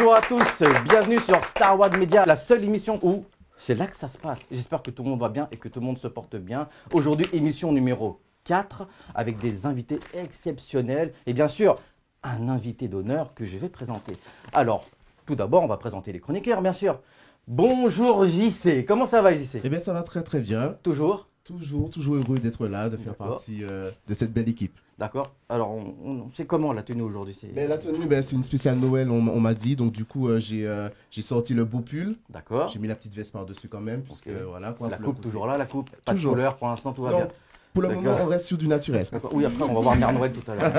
Bonjour à tous, bienvenue sur Star One Media, la seule émission où c'est là que ça se passe. J'espère que tout le monde va bien et que tout le monde se porte bien. Aujourd'hui, émission numéro 4 avec des invités exceptionnels et bien sûr, un invité d'honneur que je vais présenter. Alors, tout d'abord, on va présenter les chroniqueurs, bien sûr. Bonjour JC, comment ça va JC? Eh bien, ça va très très bien. Toujours? Toujours heureux d'être là, de faire partie de cette belle équipe. D'accord. Alors, c'est comment la tenue aujourd'hui? La tenue, c'est une spéciale Noël, on m'a dit. Donc, du coup, j'ai sorti le beau pull. D'accord. J'ai mis la petite veste par-dessus quand même. Puisque, voilà, quoi, la coupe, toujours là, la coupe? Pas toujours. de couleur, pour l'instant, tout va non, bien. Pour le moment, on reste sur du naturel. Oui, après, on va voir Mère Noël tout à l'heure.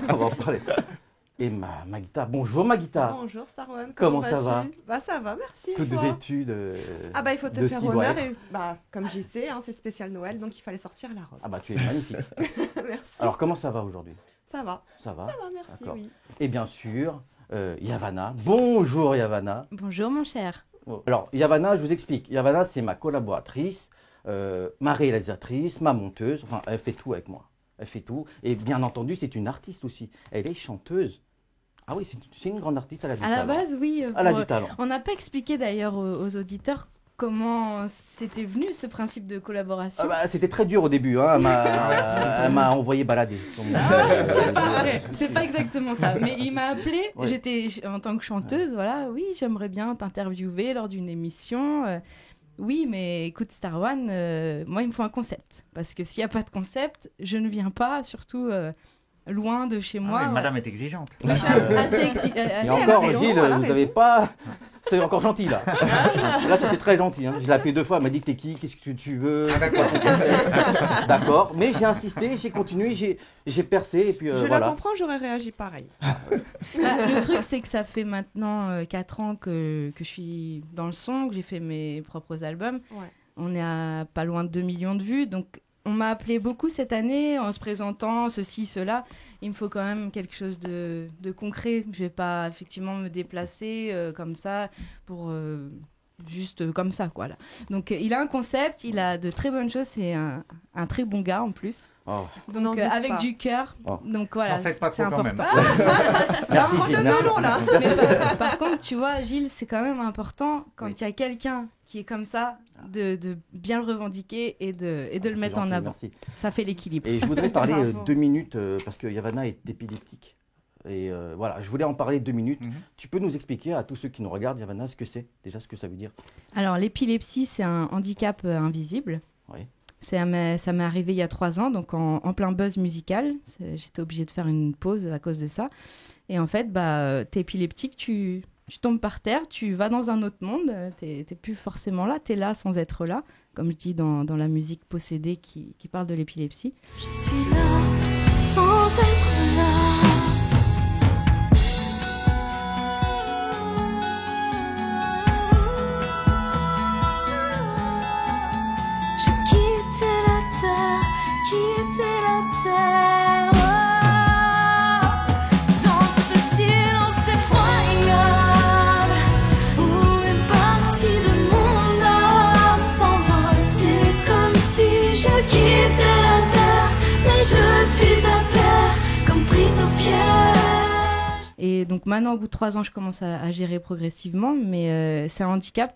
On va en parler. Et Maguita. Bonjour Maguita. Bonjour Sarwan. Comment ça va? Bah ça va, merci. Toute vêtue de. Ah bah il faut te faire honneur et comme j'y sais, hein, c'est spécial Noël, donc il fallait sortir la robe. Ah bah tu es magnifique. Merci. Alors comment ça va aujourd'hui? Ça va. Ça va? Ça va, merci. Oui. Et bien sûr, Yavana. Bonjour Yavana. Bonjour mon cher. Alors Yavana, je vous explique. Yavana, c'est ma collaboratrice, ma réalisatrice, ma monteuse. Enfin, elle fait tout avec moi. Elle fait tout. Et bien entendu, c'est une artiste aussi. Elle est chanteuse. Ah oui, c'est une grande artiste, elle a du talent. À la base, oui. Elle a du talent. On n'a pas expliqué d'ailleurs aux auditeurs comment c'était venu ce principe de collaboration. Ah bah, c'était très dur au début, hein. Elle m'a envoyé balader. C'est pas exactement ça. Mais il m'a appelé, oui. J'étais en tant que chanteuse, voilà, oui, j'aimerais bien t'interviewer lors d'une émission. Oui, mais écoute Star One, moi il me faut un concept. Parce que s'il n'y a pas de concept, je ne viens pas, surtout loin de chez moi. Oui, madame est exigeante. Et encore, Gilles, vous n'avez pas... C'est encore gentil, là. Là, c'était très gentil. Hein. Je l'ai appelé 2 fois, elle m'a dit t'es qui? Qu'est-ce que tu veux? D'accord. Mais j'ai insisté, j'ai continué, j'ai percé, et puis Je voilà. la comprends, j'aurais réagi pareil. Le truc, c'est que ça fait maintenant 4 ans que je suis dans le son, que j'ai fait mes propres albums. Ouais. On est à pas loin de 2 millions de vues, donc... On m'a appelé beaucoup cette année en se présentant ceci, cela. Il me faut quand même quelque chose de concret. Je ne vais pas effectivement me déplacer comme ça pour juste comme ça, quoi. Là. Donc il a un concept, il a de très bonnes choses. C'est un très bon gars en plus. Oh. Donc avec du cœur. Oh. Donc voilà, c'est important. Merci Gilles. Mais par contre, tu vois, Gilles, c'est quand même important quand il y a quelqu'un qui est comme ça, de bien le revendiquer et de le mettre gentil, en avant. Merci. Ça fait l'équilibre. Et je voudrais parler 2 minutes parce que Yavana est épileptique. Et voilà, je voulais en parler 2 minutes. Tu peux nous expliquer à tous ceux qui nous regardent, Yavana, ce que c'est, déjà ce que ça veut dire? Alors, l'épilepsie, c'est un handicap invisible. Oui. Ça m'est arrivé il y a 3 ans, donc en plein buzz musical. J'étais obligée de faire une pause à cause de ça. Et en fait, t'es épileptique, tu tombes par terre, tu vas dans un autre monde, t'es plus forcément là, t'es là sans être là, comme je dis dans la musique Possédée qui parle de l'épilepsie. Je suis là sans être là. J'ai quitté la terre. Dans ce silence effroyable où une partie de mon âme s'envole. C'est comme si je quittais la terre, mais je suis à terre comme prise au piège. Et donc maintenant, au bout de 3 ans, je commence à gérer progressivement, mais c'est un handicap,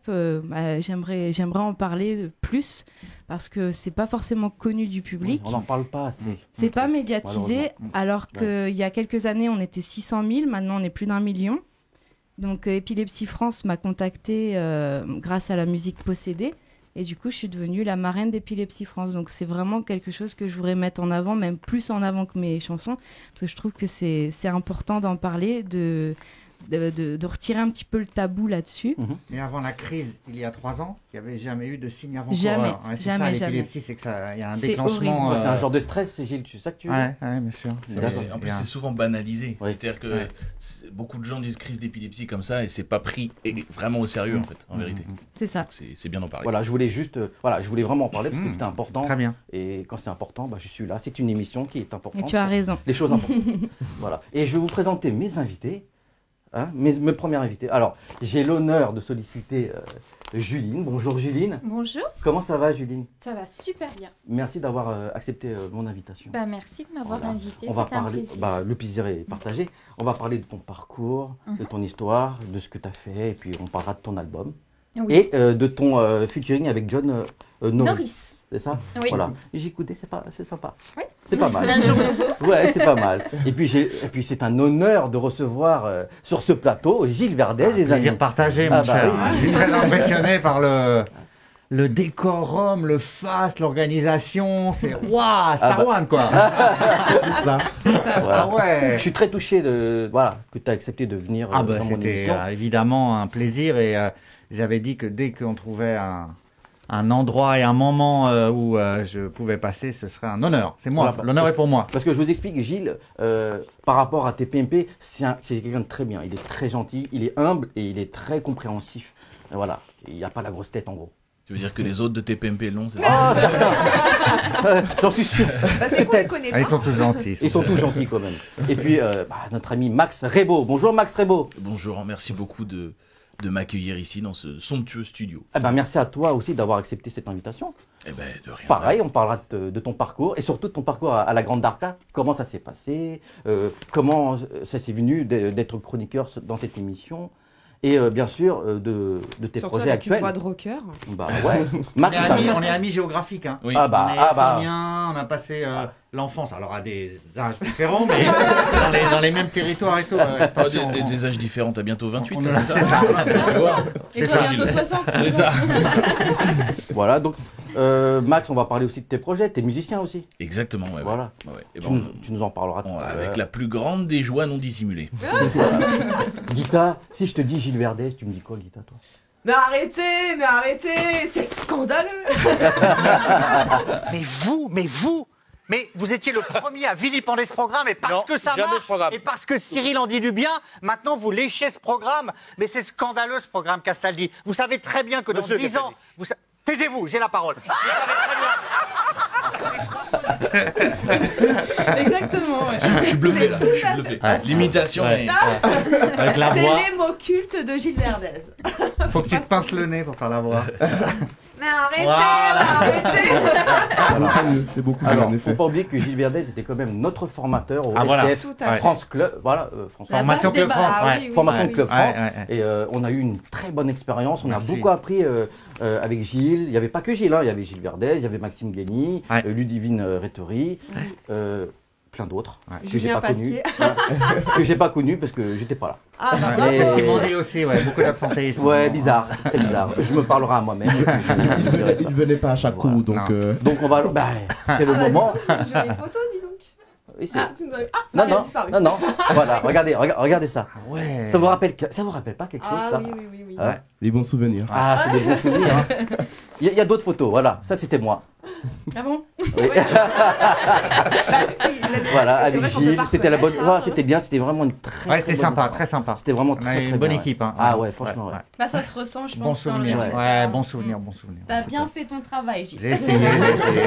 j'aimerais en parler plus, parce que c'est pas forcément connu du public. Oui, on n'en parle pas assez. C'est pas médiatisé, alors qu'il y a quelques années, on était 600 000, maintenant on est plus d'1 million. Donc Épilepsie France m'a contactée grâce à la musique Possédée, et du coup je suis devenue la marraine d'Épilepsie France. Donc c'est vraiment quelque chose que je voudrais mettre en avant, même plus en avant que mes chansons, parce que je trouve que c'est important d'en parler, de retirer un petit peu le tabou là-dessus. Mais avant la crise, il y a 3 ans, il n'y avait jamais eu de signe avant. Jamais, ouais, jamais. L'épilepsie, c'est que il y a un C'est déclenchement. C'est un genre de stress, Gilles, c'est ça que tu veux? Ouais, bien sûr. En plus, c'est souvent banalisé. Ouais. C'est-à-dire que beaucoup de gens disent crise d'épilepsie comme ça et c'est pas pris vraiment au sérieux en fait, en vérité. C'est ça. Donc, c'est bien d'en parler. Voilà, je voulais vraiment en parler parce que c'était important. Très bien. Et quand c'est important, je suis là. C'est une émission qui est importante. Et tu as raison. Les choses importantes. Voilà. Et je vais vous présenter mes invités. Hein, mes premiers invités. Alors, j'ai l'honneur de solliciter Juline. Bonjour Juline. Bonjour, Comment ça va Juline? ça va super bien. Merci d'avoir accepté mon invitation. Bah, merci de m'avoir Voilà. invité, On va c'est un parler, plaisir. le plaisir est partagé. On va parler de ton parcours, de ton histoire, de ce que tu as fait, et puis on parlera de ton album. Oui. Et de ton featuring avec John Norris. C'est ça? Oui. Voilà. J'ai écouté, c'est sympa. Oui. C'est pas mal. Un jour nouveau. Ouais, c'est pas mal. Et puis c'est un honneur de recevoir sur ce plateau Gilles Verdez et les Plaisir amis. partagé, Ah mon bah cher. oui. Je suis très impressionné par le décorum, le faste, l'organisation. C'est waouh, Star One, quoi. C'est ça. Voilà. Ah ouais. Je suis très touché de que tu as accepté de venir Ah bah, dans mon c'était émission. évidemment un plaisir et j'avais dit que dès qu'on trouvait un endroit et un moment où je pouvais passer, ce serait un honneur. C'est moi, Voilà. l'honneur est pour moi. Parce que je vous explique, Gilles, par rapport à TPMP, c'est quelqu'un de très bien. Il est très gentil, il est humble et il est très compréhensif. Et voilà, il n'y a pas la grosse tête en gros. Tu veux dire que les autres de TPMP l'ont, c'est Ah, ça? certain. J'en suis sûr. Bah, c'est qu'on ne connaît Ah, ils pas. sont tous gentils. Ils sont tous gentils quand même. Et puis, notre ami Max Rebaud. Bonjour Max Rebaud. Bonjour, merci beaucoup de m'accueillir ici dans ce somptueux studio. Eh ben, merci à toi aussi d'avoir accepté cette invitation. Eh ben, de rien. Pareil, on parlera de ton parcours et surtout de ton parcours à la Grande Darka. Comment ça s'est passé, comment ça s'est venu d'être chroniqueur dans cette émission et bien sûr de tes Surtout projets avec une actuels. voix de rocker. Bah ouais. Max, On est amis géographiques. Hein. Oui. Ah bah, On est Sarniens, on a passé l'enfance, alors à des âges différents, mais dans les mêmes territoires et tout. Attention, Des âges différents, t'as bientôt 28, on- là, c'est ça. Tu vois. Et C'est toi, ça, bientôt Gilles. 60. C'est ça. Voilà, donc Max, on va parler aussi de tes projets, t'es musicien aussi. Exactement, ouais. Voilà. Ouais, ouais. Et Tu, ben, tu nous en parleras tout on- à l'heure. avec la plus grande des joies non dissimulées. Guita, si je te dis Gilles Verdez, tu me dis quoi Guita toi? Mais arrêtez, c'est scandaleux. Mais vous étiez le premier à vilipender ce programme et parce que ça marche et parce que Cyril en dit du bien, maintenant vous léchez ce programme. Mais c'est scandaleux ce programme Castaldi. Vous savez très bien que dans 10 ans... Taisez-vous, j'ai la parole. Vous savez très bien... Exactement, ouais. Je suis bluffé là. Je suis bluffé. Ouais. L'imitation Ouais. est. Avec la C'est voix, les mots cultes de Gilles Verdez. faut que tu te pinces le nez pour faire la voix. Mais arrêtez, Voilà. arrêtez. Alors, tant mieux, c'est beaucoup mieux Alors, en faut effet. pas oublier que Gilles Verdez était quand même notre formateur au Ah, voilà. SF Tout à fait. France Club. Voilà, France La Formation base des Club France. bases. Ah ouais. oui, oui, Formation oui. Club France. Ouais, ouais, ouais. Et on a eu une très bonne expérience. On Merci. a beaucoup appris avec Gilles. Il n'y avait pas que Gilles, hein. Il y avait Gilles Verdez, il y avait Maxime Guény, Ouais. Ludivine Rétori, plein d'autres Ouais. que j'ai Julien pas connus. Pasquier. Que j'ai pas connus parce que j'étais pas là. Ah bah Ouais, bravo. c'est ce qu'ils m'ont dit aussi, ouais, beaucoup d'absentéisme. Ouais, bizarre, c'est très bizarre. Je me parlerai à moi-même. et puis je dirai ça. Il venait pas à chaque Voilà. coup, donc Non. Donc on va. C'est le moment. J'ai les photos, dis donc. Oui, c'est- Tu nous as- Ah, Non, elle a non, disparu. non, non. Voilà, regardez ça. Ah ouais. Ça vous rappelle pas quelque chose Ah ça oui, oui, oui, oui. Ouais. des bons souvenirs. Ah, c'est des bons souvenirs. Hein. Il y a d'autres photos, voilà. Ça, c'était moi. Ah bon? Oui. Oui, Voilà, c'est avec vrai qu'on peut Gilles. pas C'était la bonne. reconnaître, Ouais, c'était bien, c'était vraiment une très. Ouais, très c'était bonne sympa, époque. très sympa. C'était vraiment On très, a très une bonne bien, équipe. ouais. Hein. Ah ouais, franchement, ouais. Bah, ça se ressent, je Bon pense. dans souvenir. le- Ouais, bon souvenir, bon souvenir. T'as bien fait ton travail, Gilles. J'ai essayé,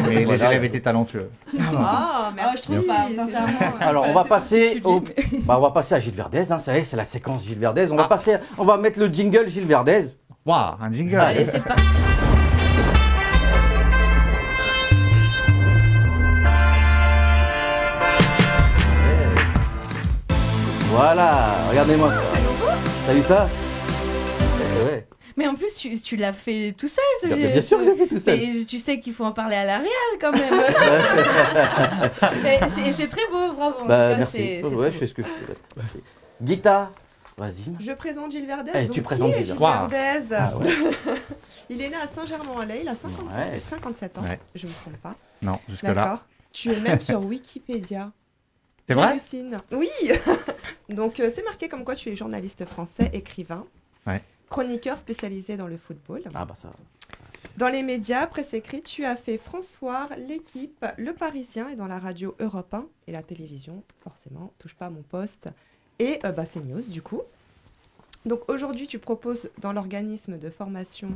mais les Voilà. élèves étaient talentueux. Ah, Ah, merci. je trouve pas, sincèrement. Alors, on va passer c'est au. du- Bah, on va passer à Gilles Verdez. Hein. Ça y est, c'est la séquence Gilles Verdez. On va Ah. passer. On va mettre le jingle Gilles Verdez. Waouh, un jingle. Allez, c'est parti. Voilà, regardez-moi ça. T'as vu ça? Ouais. Mais en plus, tu l'as fait tout seul, ce Bien sûr que je l'ai fait tout seul. Et tu sais qu'il faut en parler à la réal quand même. C'est très beau, bravo. En tout Bah, cas, merci. c'est Ouais, je très fais ce que je peux. Merci. Guita, vas-y. Je présente Gilles Verdez. Eh, Donc, tu qui présentes est Gilles. Gilles Verdez. Ah ouais. Il est né à Saint-Germain-en-Laye, il a 57 ans. Ouais. Je me trompe pas. Non, jusque-là. D'accord. Tu es même sur Wikipédia. C'est vrai? J'hallucine. Oui. Donc c'est marqué comme quoi tu es journaliste français, écrivain, Ouais. chroniqueur spécialisé dans le football. Ah bah ça. Dans les médias, presse écrite, tu as fait François, L'Équipe, Le Parisien et dans la radio Europe 1 et la télévision, forcément, touche pas à mon poste, et CNews du coup. Donc aujourd'hui, tu proposes dans l'organisme de formation,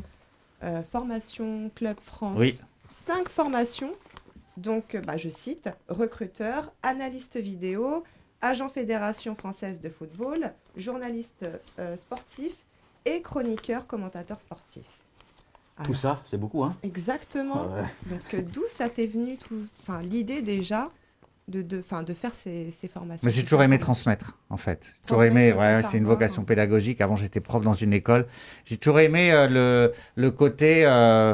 Formation Club France, Oui. 5 formations. Donc, je cite, recruteur, analyste vidéo, agent Fédération française de football, journaliste sportif et chroniqueur, commentateur sportif. Tout ça, c'est beaucoup, hein? Exactement. Ah ouais. Donc, d'où ça t'est venu, l'idée déjà de faire ces formations? Mais j'ai toujours aimé transmettre, en fait. J'ai toujours aimé, c'est une vocation pédagogique. Avant, j'étais prof dans une école. J'ai toujours aimé le côté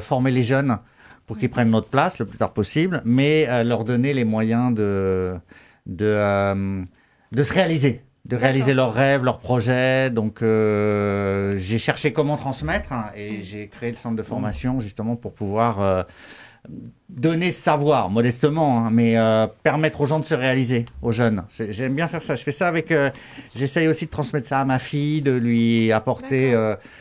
former les jeunes pour qu'ils prennent notre place le plus tard possible, mais leur donner les moyens de se réaliser. De réaliser leurs rêves, leurs projets. Donc, j'ai cherché comment transmettre et j'ai créé le centre de formation justement pour pouvoir donner ce savoir, modestement, mais permettre aux gens de se réaliser, aux jeunes. J'aime bien faire ça. Je fais ça avec... j'essaye aussi de transmettre ça à ma fille, de lui apporter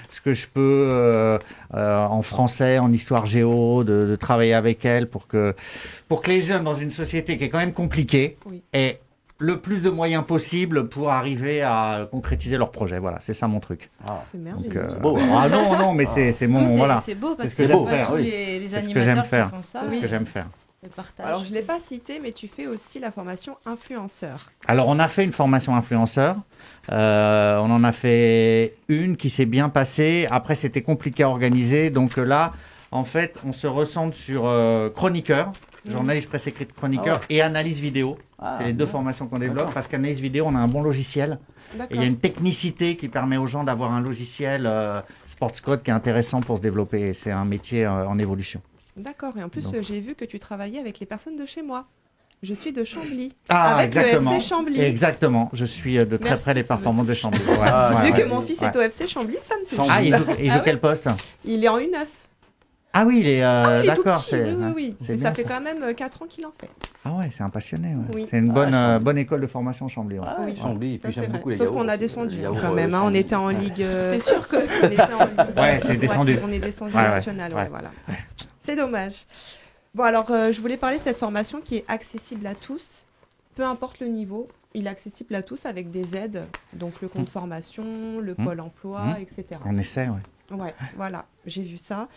ce que je peux en français, en histoire géo, de travailler avec elle pour que les jeunes, dans une société qui est quand même compliquée, aient le plus de moyens possible pour arriver à concrétiser leur projet. Voilà, c'est ça mon truc. C'est merveilleux. Donc, beau. Non, mais c'est mon... voilà. C'est beau parce C'est que ce que c'est j'aime faire. pas tous les C'est ce que j'aime animateurs faire. qui font ça. C'est ce que j'aime faire. Le partage. Alors, je ne l'ai pas cité, mais tu fais aussi la formation influenceur. Alors, on a fait une formation influenceur. On en a fait une qui s'est bien passée. Après, c'était compliqué à organiser. Donc là, en fait, on se recentre sur chroniqueur, journaliste presse écrite chroniqueur et analyse vidéo. C'est les deux formations qu'on développe parce qu'analyse vidéo, on a un bon logiciel. Et il y a une technicité qui permet aux gens d'avoir un logiciel SportsCode qui est intéressant pour se développer. Et c'est un métier en évolution. D'accord. Et en plus, j'ai vu que tu travaillais avec les personnes de chez moi. Je suis de Chambly. Ah, avec exactement. le FC Chambly. Exactement. Je suis de très près des performances de Chambly. Vu que mon fils est au FC Chambly, ça me touche. Ah, il joue quel poste? Il est en U9. Ah oui, il est, il est tout d'accord. petit, oui. C'est Mais bien, ça fait quand même 4 ans qu'il en fait. Ah ouais, c'est un passionné. Ouais. Oui. C'est une bonne école de formation Chambly. Ouais. Ah oui, Chambly, et puis Ça, j'aime c'est beaucoup vrai. les Sauf qu'on a descendu quand même. On était en Ligue... T'es sûr que... On était en Ligue... Ouais, c'est descendu. On est descendu Ouais, national, ouais. voilà. C'est dommage. Bon, alors, je voulais parler de cette formation qui est accessible à tous, peu importe le niveau. Il est accessible à tous avec des aides, donc le compte formation, le pôle emploi, etc. On essaie, Ouais, voilà, j'ai vu ça.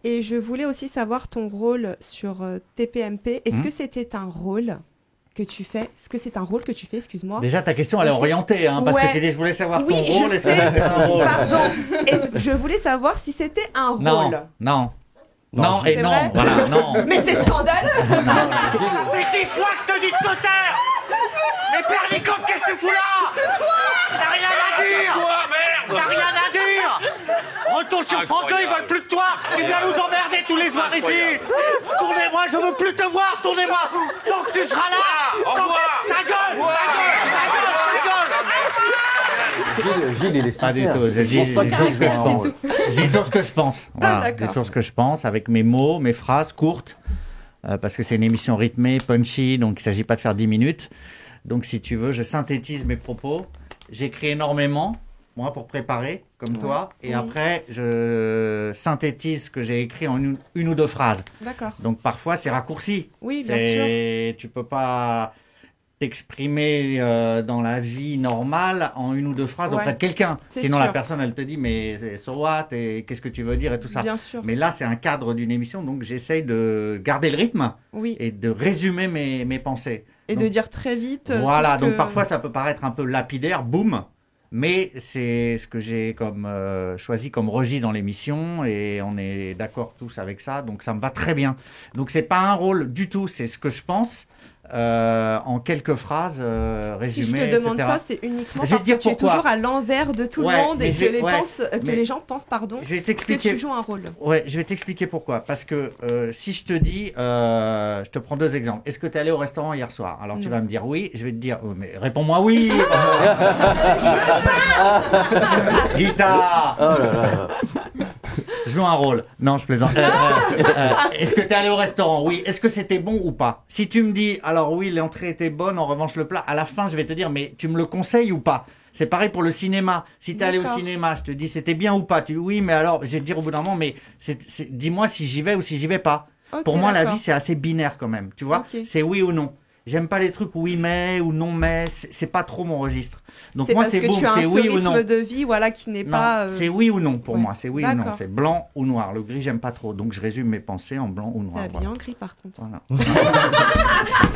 Et je voulais aussi savoir ton rôle sur TPMP. Est-ce que c'était un rôle que tu fais? Est-ce que c'est un rôle que tu fais, excuse-moi? Déjà, ta question, elle est orientée, parce que tu dis, je voulais savoir ton rôle. Pardon. Je voulais savoir si c'était un rôle. Non, et non, vrai voilà, non. Mais c'est scandaleux. Ça fait 10 fois que je te dis de te taire. Mais Pernicov, qu'est-ce que tu fous là? T'as rien à dire. T'as rien à dire. Retourne sur France 2, ils veulent plus de toi. Tu viens nous emmerder tous les soirs ici. Tournez-moi, je veux plus te voir. Tournez-moi. Tant que tu seras là. Au revoir. Ta gueule. Gilles, il est sincère. Pas du tout. Je dis toujours ce que je pense. Voilà, je dis toujours ce que je pense avec mes mots, mes phrases courtes. Parce que c'est une émission rythmée, punchy, donc il ne s'agit pas de faire 10 minutes. Donc si tu veux, je synthétise mes propos. J'écris énormément, moi, pour préparer, comme toi. Et après, je synthétise ce que j'ai écrit en une ou deux phrases. D'accord. Donc parfois, c'est raccourci. Oui, bien sûr. Tu peux pas t'exprimer dans la vie normale en une ou deux phrases auprès de quelqu'un. Sinon, la personne, elle te dit, mais so what, et qu'est-ce que tu veux dire, et tout ça. Bien sûr. Mais là, c'est un cadre d'une émission, donc j'essaye de garder le rythme et de résumer mes pensées. Et donc, de dire très vite. Voilà, donc parfois, ça peut paraître un peu lapidaire, boum, mais c'est ce que j'ai choisi comme registre dans l'émission, et on est d'accord tous avec ça, donc ça me va très bien. Donc, c'est pas un rôle du tout, c'est ce que je pense. En quelques phrases résumées. Si je te demande ça, c'est uniquement parce que tu es toujours à l'envers de tout le monde et que les gens pensent que tu joues un rôle. Ouais, je vais t'expliquer pourquoi. Parce que si je te dis, je te prends deux exemples. Est-ce que tu es allé au restaurant hier soir? Alors tu vas me dire oui. Je vais te dire, mais réponds-moi oui. Guitare. Oh là là. Je joue un rôle. Non, je plaisante. Est-ce que tu es allé au restaurant? Oui. Est-ce que c'était bon ou pas? Si tu me dis, alors oui, l'entrée était bonne, en revanche le plat, à la fin, je vais te dire, mais tu me le conseilles ou pas? C'est pareil pour le cinéma. Si tu es allé au cinéma, je te dis, c'était bien ou pas? Tu dis, oui, mais alors, je vais te dire au bout d'un moment, mais dis-moi si j'y vais ou si j'y vais pas. Pour moi, la vie, c'est assez binaire quand même. Tu vois, c'est oui ou non. J'aime pas les trucs oui mais ou non mais, c'est pas trop mon registre. Donc C'est moi parce c'est que boum, tu as c'est un oui ou non. rythme de vie voilà, qui n'est Non, pas... c'est oui ou non pour ouais. moi, c'est oui ou non, D'accord. c'est blanc ou noir. Le gris j'aime pas trop, donc je résume mes pensées en blanc ou T'es noir. habillé en gris par contre. Voilà.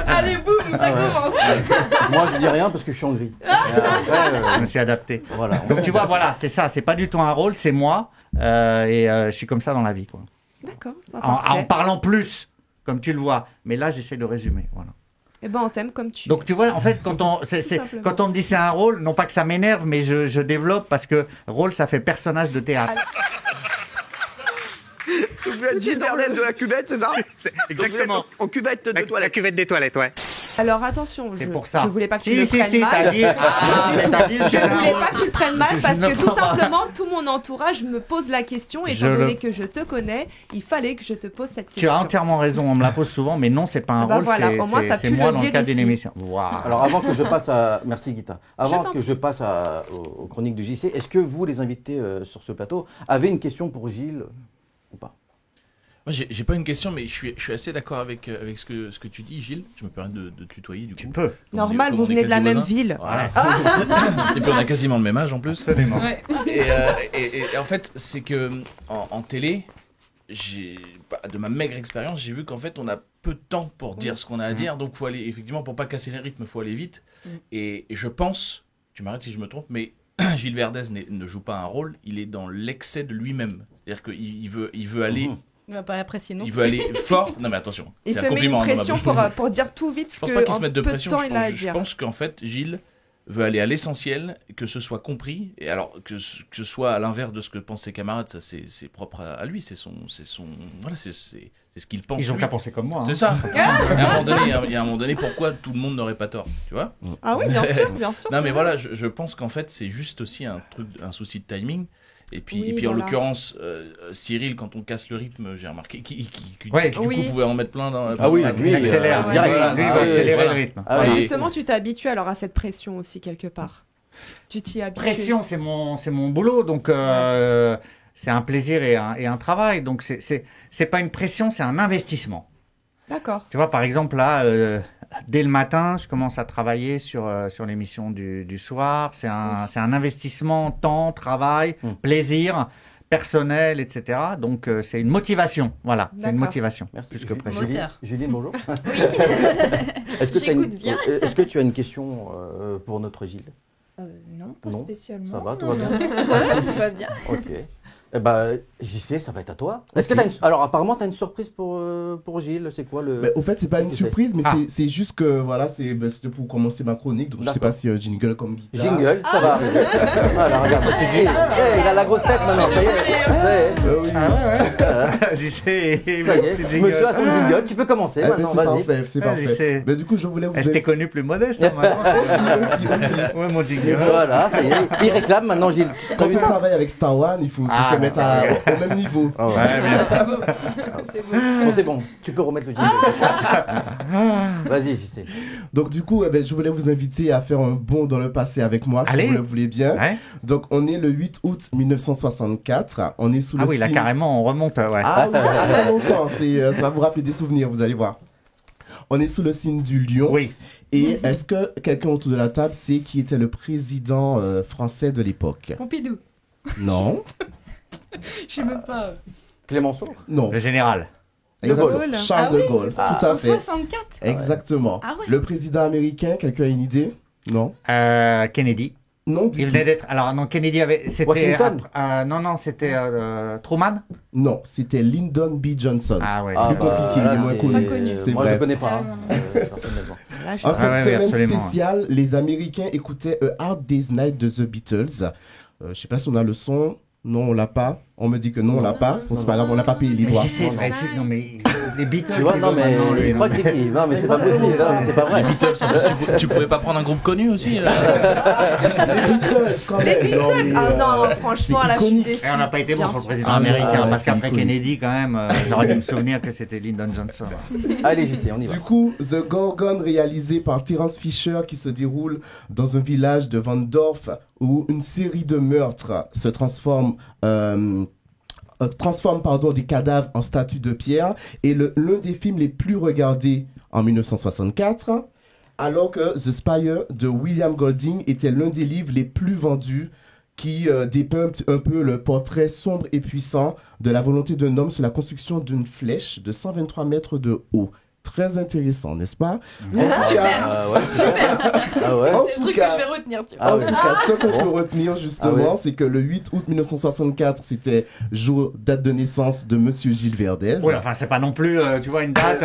Allez, boum, ça commence. Moi, je dis rien parce que je suis en gris. Et après, Je me suis adapté. voilà. Donc tu vois, voilà, c'est ça, c'est pas du tout un rôle, c'est moi, je suis comme ça dans la vie, quoi. D'accord, bah, En parfait. parlant plus, comme tu le vois, mais là j'essaie de résumer, voilà. Eh ben on t'aime comme tu Donc tu vois, en fait, quand on, simplement. quand on me dit c'est un rôle, non pas que ça m'énerve, mais je développe parce que rôle, ça fait personnage de théâtre. Vous êtes Gilles Verdez de la cuvette, c'est ça? Exactement. En cuvette de La toilette. cuvette des toilettes, ouais. Alors attention, C'est je, pour ça. je voulais pas que tu Si, le si, prennes si, mal. t'as dit. Ah, mais t'as dit, Je c'est un voulais rôle. pas que tu le prennes mal Je parce ne que tout prends pas. simplement tout mon entourage me pose la question et Je étant donné le- que je te connais, il fallait que je te pose cette Tu question. as entièrement raison, on me la pose souvent, mais non, c'est pas un Ah bah rôle, voilà, au moins, t'as c'est pu moi le dans le dire cadre d'une ici. émission. Waouh. Alors avant que je passe à... Merci Guita. Avant t'en que je passe aux chroniques du JC, est-ce que vous, les invités sur ce plateau, avez une question pour Gilles ou pas? Moi, j'ai pas une question, mais je suis assez d'accord avec ce que tu dis, Gilles. Je me permets de tutoyer, du coup. Tu peux. Normal, Comme vous on est venez de la quasi même voisins. ville. Voilà. Et puis on a quasiment le même âge en plus. Absolument. Ouais. Et en fait, c'est que en télé, de ma maigre expérience, j'ai vu qu'en fait, on a peu de temps pour dire ce qu'on a à dire. Donc, faut aller, effectivement, pour pas casser les rythmes, il faut aller vite. Et je pense, tu m'arrêtes si je me trompe, mais Gilles Verdez ne joue pas un rôle, il est dans l'excès de lui-même. C'est-à-dire qu'il veut aller. On va pas apprécier non Il plus. veut aller fort. Non, mais attention. Il c'est se un met une compliment, hein, dans ma pression bouche. pour dire tout vite Je ce pense pas qu'il que se mette de peu de pression. temps il a à Je dire. pense qu'en fait, Gilles veut aller à l'essentiel, que ce soit compris. Et alors, que ce soit à l'inverse de ce que pensent ses camarades, ça c'est propre à lui. C'est voilà, c'est ce qu'il pense. Ils ont lui. qu'à penser comme moi. C'est hein. ça. Et à un moment donné, pourquoi tout le monde n'aurait pas tort, tu vois? Ah oui, bien sûr, bien sûr. Non, c'est mais vrai. voilà, je pense qu'en fait, c'est juste aussi un souci de timing. Et puis, Oui, en voilà. l'occurrence, Cyril, quand on casse le rythme, j'ai remarqué qu'il Ouais. du coup Oui. pouvait en mettre plein dans. Ah oui, dans- lui, Il accélère, ouais. direct. Voilà. lui, il Ah va oui, accélérer voilà. le rythme. Ah Ouais, oui. justement, tu t'es habitué alors à cette pression aussi quelque part. Tu t'y es habitué. Pression, c'est mon boulot, donc c'est un plaisir et un travail. Donc c'est pas une pression, c'est un investissement. D'accord. Tu vois, par exemple, là, dès le matin, je commence à travailler sur l'émission du soir. C'est un investissement, temps, travail, plaisir personnel, etc. Donc, c'est une motivation. Voilà, c'est une D'accord. motivation. Merci. Plus que pression. Moteur. Julie, bonjour. J'écoute bien. Est-ce que tu as une question pour notre Gilles? Non, pas Non. spécialement. Ça va, tout va bien? Tout va bien. Ok. Eh ben, JC, ça va être à toi. Est-ce que t'as alors apparemment tu as une surprise pour Gilles, c'est quoi le... Mais au fait, c'est pas une c'est- surprise, mais Ah. c'est juste que voilà, c'était pour commencer ma chronique. Donc je sais D'accord. pas si jingle comme guitare. Jingle, ça va arriver. Voilà, regarde, il a la grosse tête maintenant, ça y est. Ouais, Oui. J'y sais. ça y est, monsieur a son jingle, tu peux commencer Eh ben, maintenant, c'est vas-y. parfait, c'est Ah, je sais. parfait. Mais du coup, je voulais vous Est-ce que t'es connu plus modeste hein, maintenant aussi. Ouais, mon Et jingle. voilà, ça y est, il réclame maintenant Gilles. T'as Quand vu on ça? travaille avec Star One, il faut Ah, se mettre au même niveau. Oh, Ouais, bien. C'est beau. C'est beau. Bon, c'est bon, tu peux remettre le jingle. Vas-y, JC. Donc du coup, je voulais vous inviter à faire un bond dans le passé avec moi, si Allez. vous le voulez bien. Ouais. Donc on est le 8 août 1964. On est sous Ah le oui, là, signe- carrément, on remonte. Ouais. Ah oui, ça fait longtemps. Ça va vous rappeler des souvenirs, vous allez voir. On est sous le signe du lion. Oui. Et est-ce que quelqu'un autour de la table sait qui était le président français de l'époque? Pompidou. Non. Je sais même pas. Clémenceau? Non. Le général. De Gaulle. Exactement. Charles Ah oui. de Gaulle, tout à En fait. 64. Exactement. Ah ouais. Le président américain, quelqu'un a une idée? Non. Kennedy. Non du Il tout. venait d'être. Alors, non, Kennedy avait. C'était. Washington. Non, c'était Truman. Non, c'était Lyndon B. Johnson. Ah ouais. Ah, Plus compliqué, là, il est moins c'est- connu. Pas connu. C'est Moi, vrai. je connais pas, Ah, hein, personnellement. Là, je- En cette Ah ouais, semaine absolument. spéciale, les Américains écoutaient A Hard Day's Night de The Beatles. Je sais pas si on a le son. Non, on l'a pas. On me dit que non, on l'a pas. Bon, c'est pas grave, on n'a pas payé les Mais droits. j'y sais, vrai, non, mais les Beatles. Tu vois, ils non, veulent mais maintenant, lui, il croit donc. que c'est qui? Non, mais c'est pas possible, non, mais c'est pas vrai. Beatles, en plus, tu pouvais pas prendre un groupe connu aussi Les Beatles, quand Les même. Beatles. Non, mais, Ah non, franchement, c'est là, je suis iconique. déçue. Et on n'a pas été bon Bien sur le sûr. président Ah, américain, ouais, parce c'est qu'après cool. Kennedy, quand même, j'aurais dû me souvenir que c'était Lyndon Johnson. Allez, JC, on y va. Du coup, The Gorgon, réalisé par Terence Fisher, qui se déroule dans un village de Van Dorf où une série de meurtres se transforme des cadavres en statues de pierre. Et l'un des films les plus regardés en 1964. alors que The Spire de William Golding était l'un des livres les plus vendus qui dépeint un peu le portrait sombre et puissant de la volonté d'un homme sur la construction d'une flèche de 123 mètres de haut. Très intéressant, n'est-ce pas? Super. Ouais, Super. Ah ouais. C'est le truc que je vais retenir. Tu vois. Ah En ouais. tout cas, ce qu'on peut retenir justement, ouais. c'est que le 8 août 1964, c'était date de naissance de Monsieur Gilles Verdez. Oui, enfin, c'est pas non plus, tu vois, une date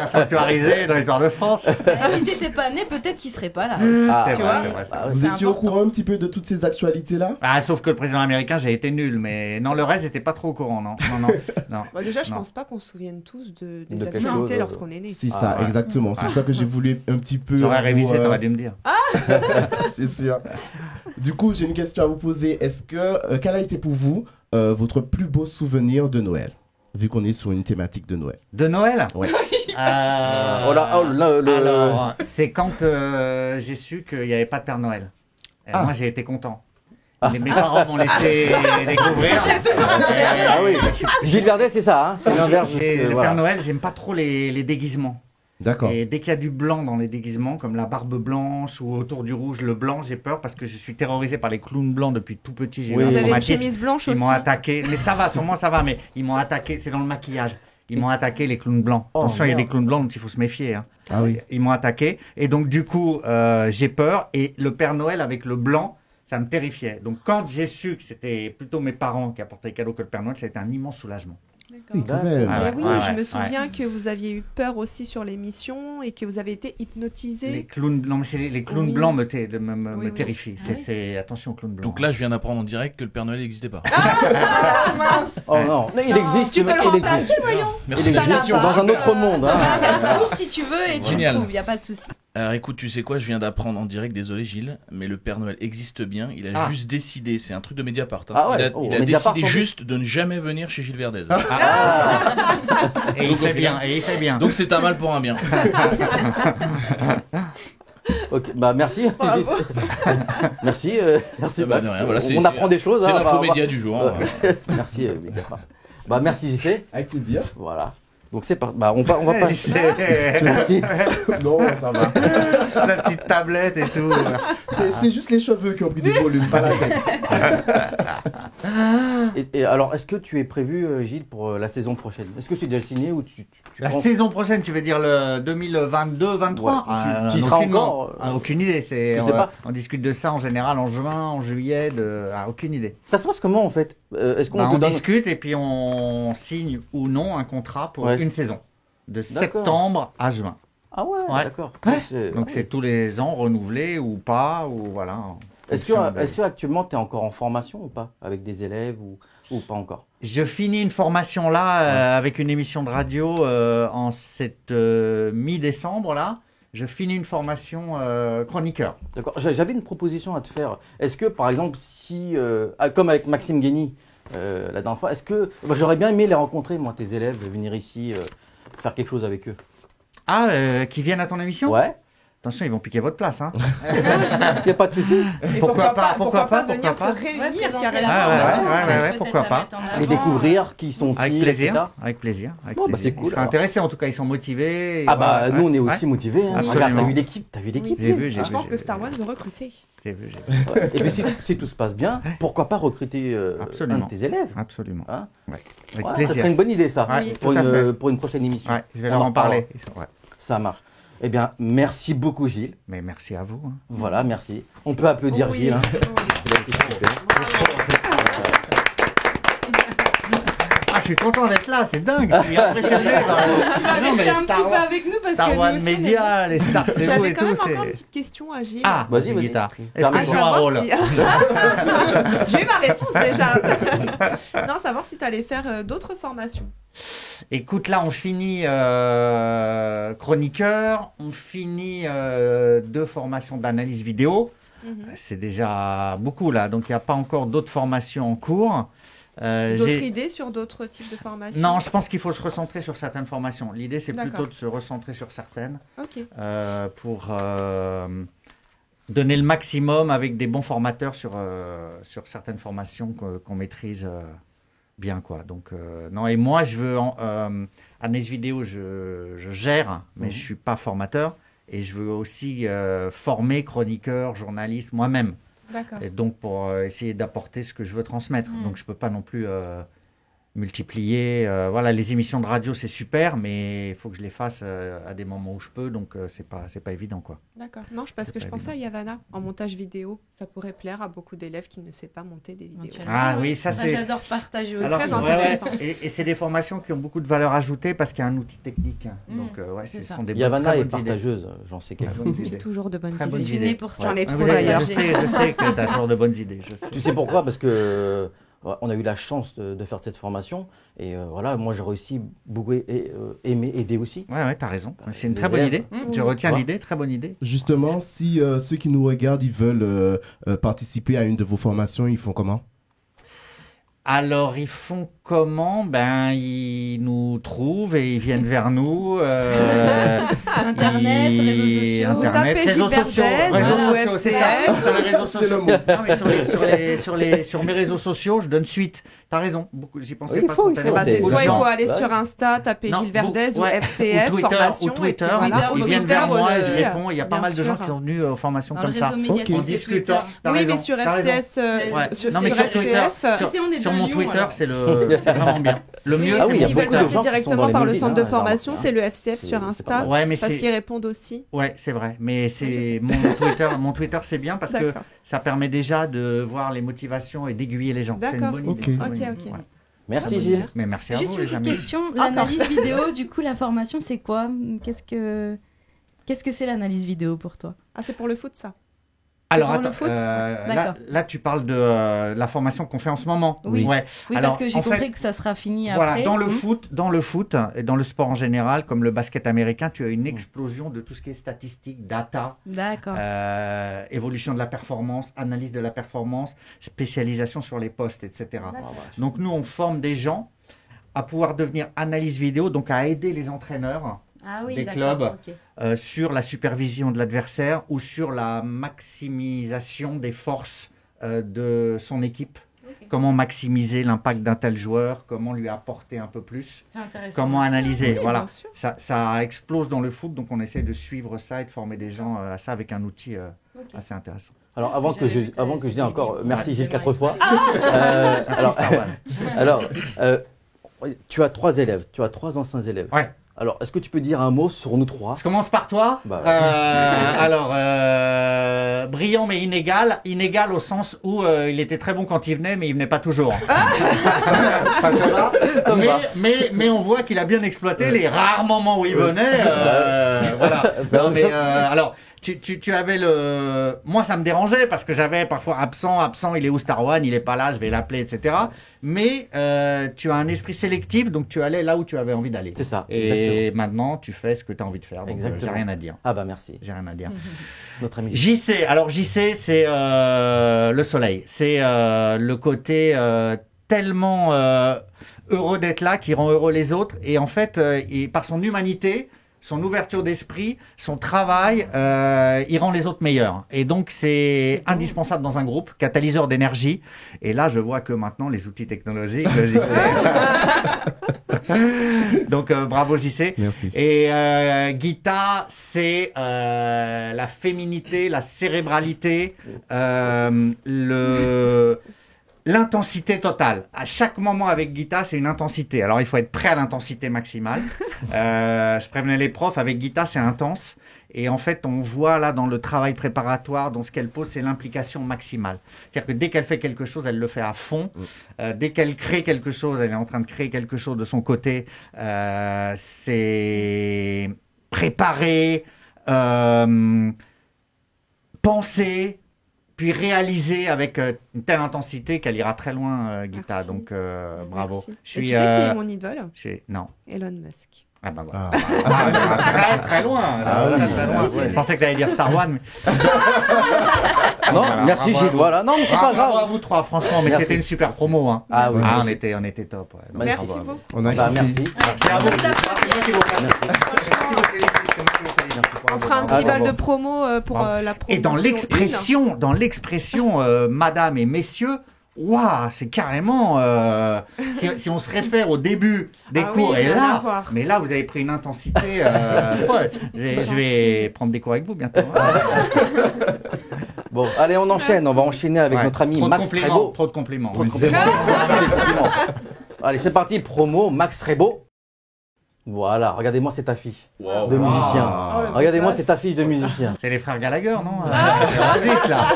sanctuarisée dans l'histoire de France. Si t'étais pas né, peut-être qu'il serait pas là. Ah, C'est tu vrai, vois. c'est vrai, c'est vrai. Vous C'est étiez au important. courant un petit peu de toutes ces actualités-là? Ah, sauf que le président américain, j'ai été nul, mais non, le reste, j'étais pas trop au courant, non. Non. Bah, déjà, je Non. pense pas qu'on se souvienne tous des De quelque actualités chose, lorsqu'on est né. C'est ça, ouais. exactement. C'est pour ça que j'ai voulu un petit peu... J'aurais révisé, vous, t'aurais dû me dire. C'est sûr. Du coup, j'ai une question à vous poser. Est-ce que, quel a été pour vous votre plus beau souvenir de Noël? Vu qu'on est sur une thématique de Noël. De Noël Ouais. Oh là, oh là, Alors, c'est quand j'ai su qu'il n'y avait pas de Père Noël. Et Ah. moi, j'ai été content. Mes parents m'ont laissé découvrir. Ah oui. Gilles Verdez, c'est ça, hein, c'est l'inverse. Et le voilà. Père Noël, j'aime pas trop les déguisements. D'accord. Et dès qu'il y a du blanc dans les déguisements, comme la barbe blanche ou autour du rouge, le blanc, j'ai peur parce que je suis terrorisé par les clowns blancs depuis tout petit. J'ai eu Oui. un Vous avez une traumatisme. chemise blanche Ils aussi. m'ont attaqué. Mais ça va, sur moi ça va, mais ils m'ont attaqué. C'est dans le maquillage. Ils m'ont attaqué les clowns blancs. Oh, Attention, il y a merde. des clowns blancs dont il faut se méfier. Hein. Ah oui. Ils m'ont attaqué. Et donc, du coup, j'ai peur. Et le Père Noël avec le blanc, ça me terrifiait. Donc, quand j'ai su que c'était plutôt mes parents qui apportaient les cadeaux que le Père Noël, ça a été un immense soulagement. Oui, quand même. Ah Mais ouais, oui, ouais, je me ouais. souviens que vous aviez eu peur aussi sur l'émission et que vous avez été hypnotisé. Les clowns, non, mais c'est les clowns Oui. blancs me Oui, oui. terrifient. Ah oui. C'est attention aux clowns blancs. Donc là, je viens d'apprendre en direct que le Père Noël n'existait pas. Ah mince. Oh non, mais il Non, existe. tu peux le il remplacer, existe. voyons. Merci Il de la existe question. dans un autre monde. Tu Hein. vas faire le tour si tu veux et tu Génial. le trouves, y a pas de souci. Alors écoute, tu sais quoi, je viens d'apprendre en direct, désolé Gilles, mais le Père Noël existe bien, il a Ah. juste décidé, c'est un truc de Mediapart, hein. Ah ouais, il a, oh, il a Mediapart, décidé en plus. juste de ne jamais venir chez Gilles Verdez. Et il fait bien. Et il fait bien. Donc c'est un mal pour un bien. Ok, bah merci. merci, merci Ah bah, Max. de rien, voilà, on apprend des choses. C'est hein, l'info bah, média du jour. hein. Merci Mediapart. Bah merci JC. Avec plaisir. Voilà. Donc c'est pas. Bah on va Ouais, passer. c'est- Merci. Non, ça va. La petite tablette et tout. C'est juste les cheveux qui ont pris du volume, pas la tête. Et alors, est-ce que tu es prévu, Gilles, pour la saison prochaine? Est-ce que c'est déjà signé ou tu La penses- saison prochaine, tu veux dire le 2022-23 Ouais, tu y seras encore, aucune idée. C'est, tu sais pas. on discute de ça en général en juin, en juillet. Aucune idée. Ça se passe comment en fait? Est-ce qu'on Bah, te on donne... discute et puis on signe ou non un contrat pour Ouais. une saison. De D'accord. septembre à juin. Ah ouais, Ouais. d'accord. Ouais. Donc, c'est... Donc c'est tous les ans renouvelé ou pas, ou voilà. en Est-ce fonction de- que actuellement tu es encore en formation ou pas? Avec des élèves ou pas encore? Je finis une formation là avec une émission de radio en cette mi-décembre là. Je finis une formation chroniqueur. D'accord. J'avais une proposition à te faire. Est-ce que par exemple, si, comme avec Maxime Guény la dernière fois, est-ce que j'aurais bien aimé les rencontrer, moi, tes élèves, venir ici faire quelque chose avec eux? Ah, qui viennent à ton émission? Ouais. Attention, ils vont piquer votre place. Hein. Il n'y a pas de souci. Et Pourquoi pas, pourquoi pas pourquoi venir pas. se réunir présenter carrément. la Ah, ouais, formation, ouais, ouais, peut-être pourquoi la pas. mettre en Les avant. découvrir, qui sont-ils, Avec plaisir, etc. avec plaisir. Avec Bon, bah, plaisir. c'est cool, Ils sont alors. intéressés, en tout cas, ils sont motivés. et Ah bah voilà, nous on est ouais, aussi ouais. motivés. Hein. Absolument. Regarde, t'as vu l'équipe, J'ai vu, j'ai Je vu. pense j'ai que vu. Star Wars veut recruter. J'ai vu, j'ai vu. Ouais. Et puis si tout se passe bien, pourquoi pas recruter un Absolument. de tes élèves? Absolument. Hein? Ouais. Avec Ouais, ça plaisir. serait une bonne idée ça, Ouais, pour, tout à fait. pour une prochaine émission. Ouais, je vais On leur en reparlera. parler. Ils sont- ouais. Ça marche. Eh bien, merci beaucoup Gilles. Mais merci à vous. Hein. Voilà, merci. On peut applaudir Oui. Gilles. Hein. Il a été super. Ah, je suis content d'être là, c'est dingue. Je suis impressionné. Tu vas Non, mais rester un Star petit peu Wars- avec nous parce Star que Wars nous aussi, on est- Media, les stars, c'est vous J'avais et quand tout. même c'est- encore une petite question à Gilles. Ah, Vas-y, vas-y. guitare. Est-ce que Permets-moi. je joue un rôle J'ai eu ma réponse déjà. Non, savoir si tu allais faire d'autres formations. Écoute, là, on finit chroniqueur, on finit 2 formations d'analyse vidéo. C'est déjà beaucoup, là. Donc, il n'y a pas encore d'autres formations en cours. D'autres J'ai- idées sur d'autres types de formations? Non, je pense qu'il faut se recentrer sur certaines formations. L'idée, c'est D'accord. plutôt de se recentrer sur certaines Ok. pour donner le maximum avec des bons formateurs sur certaines formations qu'on maîtrise bien, quoi. Donc, non, et moi, je veux... analyse vidéo, je gère, mais je ne suis pas formateur. et je veux aussi former chroniqueurs, journalistes, moi-même. D'accord. Et donc pour essayer d'apporter ce que je veux transmettre. Donc je peux pas non plus multiplier. Voilà, les émissions de radio c'est super, mais il faut que je les fasse à des moments où je peux, donc c'est pas évident quoi. D'accord. Non, parce que je pensais à Yavanna en montage vidéo. Ça pourrait plaire à beaucoup d'élèves qui ne savent pas monter des vidéos. Ah oui, ça c'est. J'adore partager aussi. Alors, très intéressant. Et c'est des formations qui ont beaucoup de valeur ajoutée parce qu'il y a un outil technique. Donc ce sont des Yavanna est très bonnes idées. partageuse, j'en sais quelque chose. J'ai toujours de bonnes Très idées. bonnes Je suis idées. née pour ça. J'en ai Ah, trop vous avez- d'ailleurs. je sais que tu as toujours de bonnes idées. Je sais. Tu sais pourquoi? Parce que on a eu la chance de faire cette formation et voilà, moi j'ai réussi beaucoup aimer aider aussi. Ouais, t'as raison. C'est une Les très bonne élèves. idée. Je retiens l'idée, très bonne idée. Justement, si ceux qui nous regardent, ils veulent participer à une de vos formations, ils font comment? Alors, ils font comment? Ben, ils nous trouvent et ils viennent vers nous. Internet, réseaux sociaux. Vous tapez réseaux Gilbert sociaux, Dez, réseaux ou sociaux, c'est ça. FCF. Sur les réseaux C'est le sociaux. mot. Non, mais sur mes réseaux sociaux, je donne suite. T'as raison. J'y pensais Oui, il pas faut, spontanément. Bah, c'est Aux soit il gens. faut aller Ouais. sur Insta, taper Non, Gilles Verdez ou ouais. FCF, Ou Twitter, formation. ou Twitter, et puis voilà. Twitter, ils Ou viennent Twitter vers moi et aussi, je réponds. Il y a pas bien mal de gens sûr. qui sont venus aux formations Dans comme le ça. réseau médiatique, En c'est discutant. Twitter. T'as Oui, raison, mais sur t'as raison. FCS, Ouais. sur Non, mais sur Twitter, FCF, sur, Si on est de sur mon Lyon, Twitter, alors. c'est vraiment bien. Le mieux, Ah oui, il y s'ils a veulent beaucoup de passer gens qui sont dans directement les par le mobiles, centre de hein, formation, alors, c'est le FCF c'est- sur c'est Insta, pas mal. Ouais, mais parce c'est. qu'ils répondent aussi. Ouais, c'est vrai. Mais je c'est sais. mon Twitter c'est bien parce que D'accord. ça permet déjà de voir les motivations et d'aiguiller les gens. C'est une D'accord. bonne Ok. idée. Ok, Bonne idée. ok. Ouais. Merci Gilles. Mais merci à Juste vous, une les petite amis. question. L'analyse vidéo, du coup, la formation, c'est quoi? Qu'est-ce que c'est l'analyse vidéo pour toi? Ah, c'est pour le foot, ça. Alors pour le attends, foot là, D'accord. tu parles de la formation qu'on fait en ce moment. Oui. Ouais. Oui, Alors, parce que j'ai en fait, compris que ça sera fini Voilà, après. dans le foot et dans le sport en général, comme le basket américain, tu as une explosion de tout ce qui est statistique, data, D'accord. évolution de la performance, analyse de la performance, spécialisation sur les postes, etc. Donc nous, on forme des gens à pouvoir devenir analyse vidéo, donc à aider les entraîneurs Ah oui, des d'accord, clubs ok. sur la supervision de l'adversaire ou sur la maximisation des forces de son équipe. Ok. Comment maximiser l'impact d'un tel joueur, comment lui apporter un peu plus, C'est intéressant comment aussi. analyser. Oui, Voilà, bien sûr. ça explose dans le foot, donc on essaie de suivre ça et de former des gens à ça avec un outil Ok. assez intéressant. Alors Parce avant que que j'avais vu avant que je dise encore vidéos. merci Ouais, Gilles c'est 4 vrai. fois. Starwan. alors tu as 3 élèves, tu as 3 anciens élèves. Ouais. Alors est-ce que tu peux dire un mot sur nous 3? Je commence par toi. Bah, Alors, brillant mais inégal. Inégal au sens où il était très bon quand il venait, mais il venait pas toujours. mais on voit qu'il a bien exploité les rares moments où il venait. Voilà. Non, mais alors. Tu avais le... Moi, ça me dérangeait parce que j'avais parfois absent, il est où Starwan, il est pas là, je vais l'appeler, etc. Mais tu as un esprit sélectif, donc tu allais là où tu avais envie d'aller. C'est ça, Et exactement. maintenant, tu fais ce que tu as envie de faire. Donc, Exactement. j'ai rien à dire. Ah bah merci. J'ai rien à dire. Notre ami. JC, alors JC, c'est le soleil. C'est le côté tellement heureux d'être là qui rend heureux les autres. Et en fait, par son humanité, son ouverture d'esprit, son travail, il rend les autres meilleurs. Et donc, c'est indispensable dans un groupe, catalyseur d'énergie. Et là, je vois que maintenant, les outils technologiques, JC. Donc, bravo JC. Merci. Et Gita, c'est la féminité, la cérébralité, l'intensité totale. À chaque moment avec Gita, c'est une intensité. Alors, il faut être prêt à l'intensité maximale. Je prévenais les profs, avec Gita, c'est intense. Et en fait, on voit là dans le travail préparatoire, dans ce qu'elle pose, c'est l'implication maximale. C'est-à-dire que dès qu'elle fait quelque chose, elle le fait à fond. Dès qu'elle crée quelque chose, elle est en train de créer quelque chose de son côté. C'est préparer, penser, puis réaliser avec une telle intensité qu'elle ira très loin, Gita. Merci. Donc, bravo. Merci. Je Et suis, tu sais qui est mon idole? Non. Elon Musk. Ah bah voilà. Très très loin. Très loin. ouais. Je pensais que tu allais dire Starwan. Mais... Non, Voilà, merci bravo à Gilles. vous. Voilà, non mais c'est pas Bravo à grave. vous trois, franchement, mais Merci. c'était une super promo. Hein. Ah oui. on était top. Ouais. Donc, Merci bravo à vous. beaucoup. On a Bah, compris. merci. Merci à vous. C'est moi qui vous félicite. On fera un Ah, petit bal bravo. de promo pour la promotion. Et dans l'expression, madame et messieurs, waouh, c'est carrément. Si on se réfère au début des cours, et rien à là, voir. mais là, vous avez pris une intensité. Ouais, je vais prendre des cours avec vous bientôt. Bon, allez, on enchaîne. On va enchaîner avec Ouais, notre ami trop de Max compliments, Rebo. Trop de compliments. Trop de Oui, c'est- compliments. Allez, c'est parti. Promo Max Rebo. Voilà, regardez-moi cette affiche de musicien. Oh, le Regardez-moi classe. cette affiche de musicien. C'est les frères Gallagher, non Oasis, là.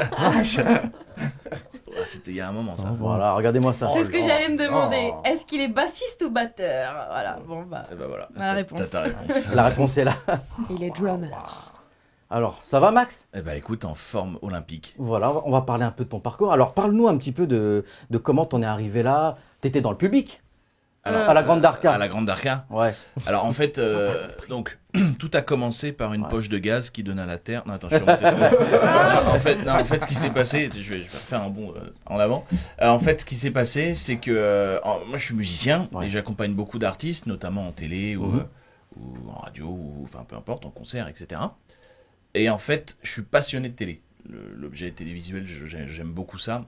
C'était il y a un moment, ça. Voilà, regardez-moi ça. C'est ce que j'allais me demander. Est-ce qu'il est bassiste ou batteur? Voilà, bon bah. Et ben voilà. On a la réponse. T'as ta réponse. La réponse est là. Il est drummer. Alors, ça va, Max? Eh ben écoute, en forme olympique. Voilà, on va parler un peu de ton parcours. Alors, parle-nous un petit peu de comment t'en es arrivé là. T'étais dans le public? Alors, à la Grande Darka. À la Grande Darka. Ouais. Alors en fait, donc tout a commencé par une poche de gaz qui donne à la terre. Non attends, je suis remonté. en fait, ce qui s'est passé, je vais faire un bond en avant. En fait, ce qui s'est passé, c'est que moi, je suis musicien et j'accompagne beaucoup d'artistes, notamment en télé ou en radio ou enfin peu importe, en concert, etc. Et en fait, je suis passionné de télé. L'objet télévisuel, j'aime beaucoup ça.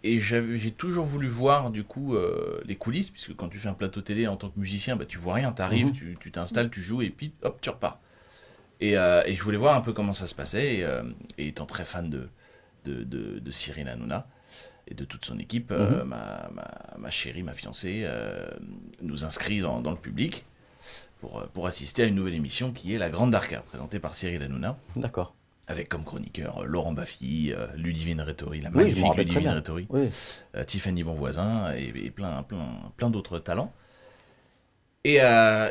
Et j'ai toujours voulu voir du coup les coulisses, puisque quand tu fais un plateau télé en tant que musicien, bah, tu vois rien, t'arrives, tu t'installes, tu joues et puis hop, tu repars. Et je voulais voir un peu comment ça se passait, et étant très fan de Cyril Hanouna et de toute son équipe, ma chérie, ma fiancée, nous inscrit dans le public pour assister à une nouvelle émission qui est La Grande Darka, présentée par Cyril Hanouna. D'accord. Avec comme chroniqueur Laurent Baffy, Ludivine Rétori, la Oui, je magnifique m'en rappelle très Ludivine bien. Rétori, Oui. Tiffany Bonvoisin et plein d'autres talents. Et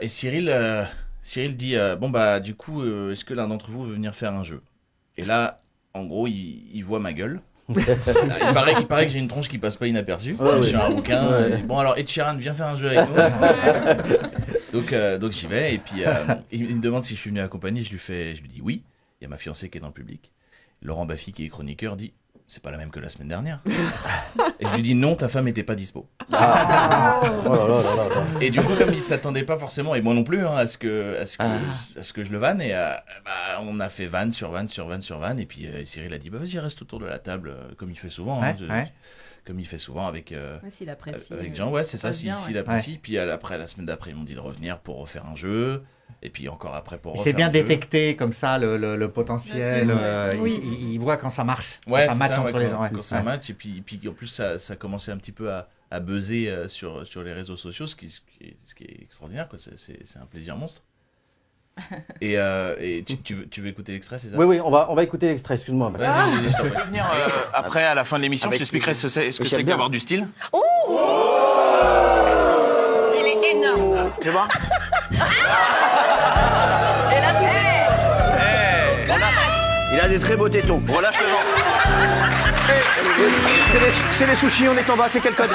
Cyril dit bon bah du coup est-ce que l'un d'entre vous veut venir faire un jeu? Et là en gros il voit ma gueule. il paraît que j'ai une tronche qui passe pas inaperçue. Ouais, Je suis ouais. un rouquin. Ouais. Bon alors Ed Sheeran viens faire un jeu avec nous. donc j'y vais et puis il me demande si je suis venu accompagner. Je lui dis oui. Il y a ma fiancée qui est dans le public. Laurent Baffy, qui est chroniqueur, dit c'est pas la même que la semaine dernière. Et je lui dis non, ta femme était pas dispo. Oh là là là là là. Et du coup, comme il s'attendait pas forcément, et moi non plus, hein, à ce que je le vanne, et on a fait vanne sur vanne sur vanne sur vanne, et puis Cyril a dit bah vas-y reste autour de la table, comme il fait souvent. Hein, comme il fait souvent avec s'il apprécie. avec Jean, ouais, c'est ça, passe bien, s'il ouais. apprécie. Puis après, la semaine d'après, ils m'ont dit de revenir pour refaire un jeu. Et puis encore après pour refaire C'est bien un jeu. détecté comme ça le potentiel. Oui. Il voit quand ça marche. Ouais, quand ça c'est match ça, entre ouais, les quand- gens. ouais. quand ça match, et puis en plus ça commençait un petit peu à buzzer sur les réseaux sociaux, ce qui est extraordinaire, quoi. C'est un plaisir monstre. Et tu veux écouter l'extrait, c'est ça? Oui, oui, on va écouter l'extrait, excuse-moi. Max. Vas-y, je t'en prie. Je peux venir après, à la fin de l'émission, je t'expliquerai ce que c'est que d'avoir du style. Il est énorme. C'est bon? Et là, tu fais. Il a des très beaux tétons. Relâche le vent. C'est les sushis, on est en bas, c'est quel code?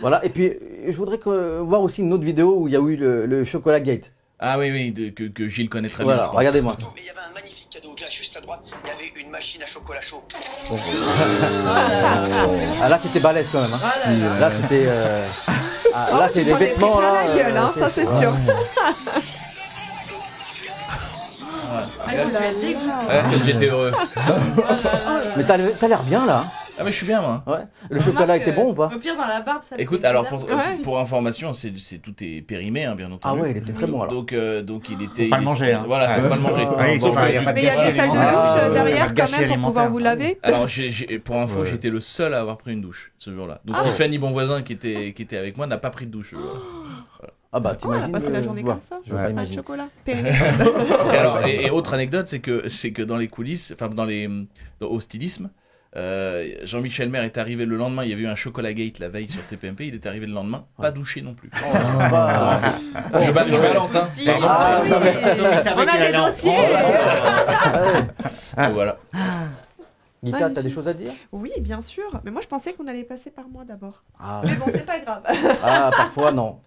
Voilà, et puis je voudrais voir aussi une autre vidéo où il y a eu le Chocolat Gate. Ah oui, que Gilles connaît très Voilà, bien. je pense. regardez-moi ça. Mais il y avait un magnifique cadeau, là, juste à droite, il y avait une machine à chocolat chaud. Ah là c'était balèze quand même. Hein. Ah là là. Là c'était. Là c'est tu des t'en es vêtements pris plein là. la gueule, hein, ça c'est sûr. Ah, ils ont dû être dégoûtés. Ouais, que j'étais heureux. Mais t'as l'air bien là. Ah mais je suis bien moi. Ouais. Le chocolat Remarque, était bon ou pas? Au pire, dans la barbe, ça. Écoute, fait alors bizarre. pour information, tout est périmé, hein, bien entendu. Ah ouais, il était très bon alors. Donc il était. Faut pas le manger, hein. Voilà, faut pas le manger. Ouais, Sauf enfin, que y a du pas de Mais il y a gâchis des salles de alimentaire. douche Pas de derrière quand gâchis même pour pouvoir alimentaire. vous laver. Alors, pour info, Ouais. j'étais le seul à avoir pris une douche ce jour-là. Donc, Tiffany Bonvoisin, qui était avec moi, n'a pas pris de douche. Ah bah On a t'imagines. passé la journée ouais, comme ça. Je veux pas Pas de imaginer. chocolat. Et, alors, et autre anecdote, c'est que dans les coulisses, enfin, au stylisme, Jean-Michel Maire est arrivé le lendemain. Il y avait eu un Chocolat Gate la veille sur TPMP. Il est arrivé le lendemain, pas douché non plus. Bah, Je balance, hein. Si. Pardon. Ah oui, il savait on qu'il a des allait en dossiers. Donc, voilà. Guita, t'as des choses à dire? Oui, bien sûr. Mais moi, je pensais qu'on allait passer par moi d'abord. Ah, Mais bon, c'est pas grave. ah, parfois non.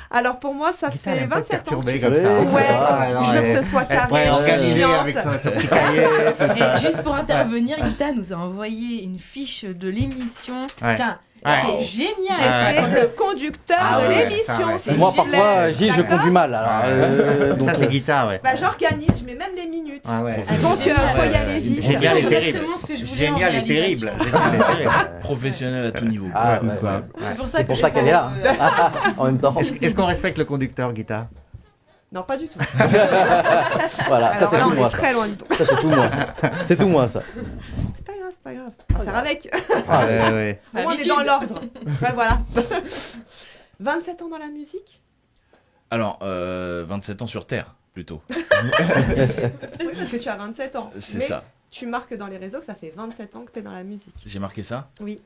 Alors pour moi, ça Guitare, elle fait aime pas 27 ans. perturber que comme ça. Ouais, Ah, non, je veux que elle- ce soit elle pourrait carré, organiser chiante. avec son petit cahier, tout ça. Et juste pour intervenir, Guita nous a envoyé une fiche de l'émission. Ouais. Tiens, Ouais. c'est génial. Je Ouais. serai le conducteur Ah de ouais, l'émission. ça, ouais. s'il Moi, vous plaît. parfois, J, je D'accord conduis mal. Alors, donc, Ça, c'est guitare, ouais. Bah, j'organise, je mets même les minutes. Ah ouais. Donc, faut y aller vite. Génial et C'est terrible. exactement ce que je voulais Génial en et terrible. réalisation. Génial et terrible. Professionnel à tout niveau. Ah, C'est ouais, ça. ouais. C'est C'est pour ça qu'elle est là. En même temps. Est-ce qu'on respecte le conducteur, guitare? Non, pas du tout. Voilà, ça Alors c'est là, tout on moi. est très loin du tout. Ça c'est tout moi. Ça. C'est tout moi ça. C'est pas grave, c'est pas grave. On va faire avec. Ah, ouais. Au moins, on est dans l'ordre. Ouais, voilà. 27 ans dans la musique. Alors, 27 ans sur Terre, plutôt. Oui, parce que tu as 27 ans. C'est Mais ça. tu marques dans les réseaux que ça fait 27 ans que tu es dans la musique. J'ai marqué ça? Oui.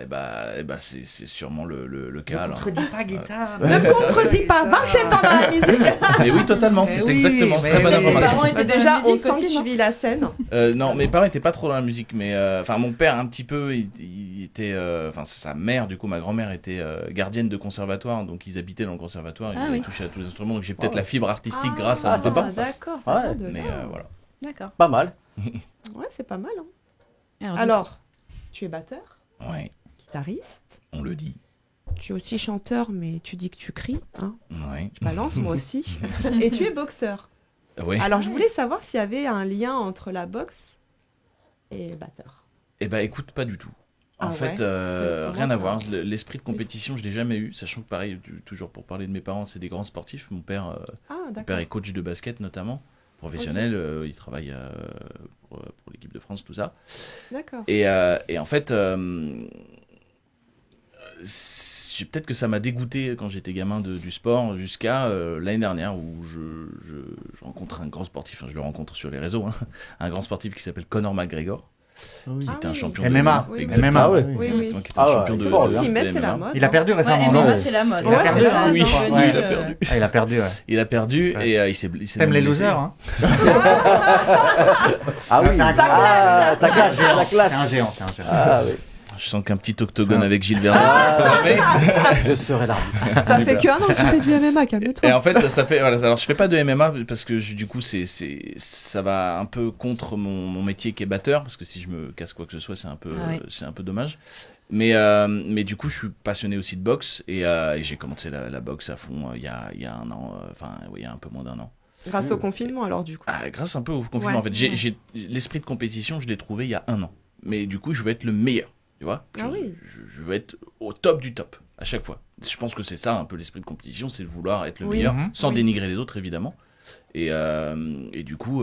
Et bah c'est sûrement le cas. Alors. Ne contredis pas, guitare. Ne contredis pas, 27 ans dans la musique. Mais oui, totalement, c'est exactement très bonne Tes information. parents étaient dans Déjà, la on musique sent aussi, que non tu vis la scène. Non, mes parents étaient pas trop dans la musique, mais enfin mon père un petit peu, il était, enfin sa mère du coup, ma grand-mère était gardienne de conservatoire, donc ils habitaient dans le conservatoire, Ah ils oui. touchaient à tous les instruments, donc j'ai peut-être Ah. la fibre artistique Ah, grâce à c'est mon pas- papa. D'accord, ça Ouais, vient de là. Mais voilà. D'accord. Pas mal. Ouais, c'est pas mal. Hein. Alors, Alors, tu es batteur, Ouais, guitariste. on le dit. Tu es aussi chanteur, mais tu dis que tu cries. Hein. Ouais. Je balance, moi aussi. Et tu es boxeur. Ouais. Alors, je voulais savoir s'il y avait un lien entre la boxe et batteur. Eh bah écoute, pas du tout. En Ah fait, ouais, parce que pour rien moi, à voir. ça- L'esprit de compétition, je l'ai jamais eu. Sachant que pareil, toujours pour parler de mes parents, c'est des grands sportifs. Mon père, Ah, mon père d'accord. est coach de basket notamment, professionnel. Il travaille pour l'équipe de France, tout ça. D'accord. Et en fait, peut-être que ça m'a dégoûté quand j'étais gamin du sport jusqu'à l'année dernière où je rencontre un grand sportif, enfin, je le rencontre sur les réseaux, hein, un grand sportif qui s'appelle Conor McGregor. Oui. Qui Ah était un oui. champion MMA. Oui, oui. Exactement. MMA. Ah ouais. Oui, oui. Exactement, qui était Ah un ouais, champion de fort, de- Si, de mais c'est la MMA. mode. Il a perdu Ouais, récemment, MMA, non? c'est la mode. Il a perdu, C'est hein. Oui, devenu, il a perdu. Ah, il a perdu, ouais. Il a perdu Ouais. et il s'est T'aimes les même blessé. losers, hein? Ah oui. C'est un Ah, ça clash, ça C'est clash. un géant, c'est un géant. Ah oui. Je sens qu'un petit octogone Ça. avec Gilles Vernet c'est programmé. Je serai l'arbitre. Ça Super. fait que un an que tu fais du MMA, calme-toi. Et en fait, ça fait. Voilà, alors, je fais pas de MMA parce que du coup, ça va un peu contre mon métier qui est batteur. Parce que si je me casse quoi que ce soit, c'est un peu, Ah oui. c'est un peu dommage. Mais du coup, je suis passionné aussi de boxe et j'ai commencé la boxe à fond il y a un an. Enfin, oui, il y a un peu moins d'un an. Grâce au confinement, alors, du coup. Ah, grâce un peu au confinement. Ouais. En fait, j'ai l'esprit de compétition, je l'ai trouvé il y a un an. Mais du coup, je veux être le meilleur. Tu vois, Ah oui. je veux être au top du top à chaque fois. Je pense que c'est ça un peu l'esprit de compétition, c'est de vouloir être le Oui. meilleur Mhm. sans Oui. dénigrer les autres évidemment. Et du coup,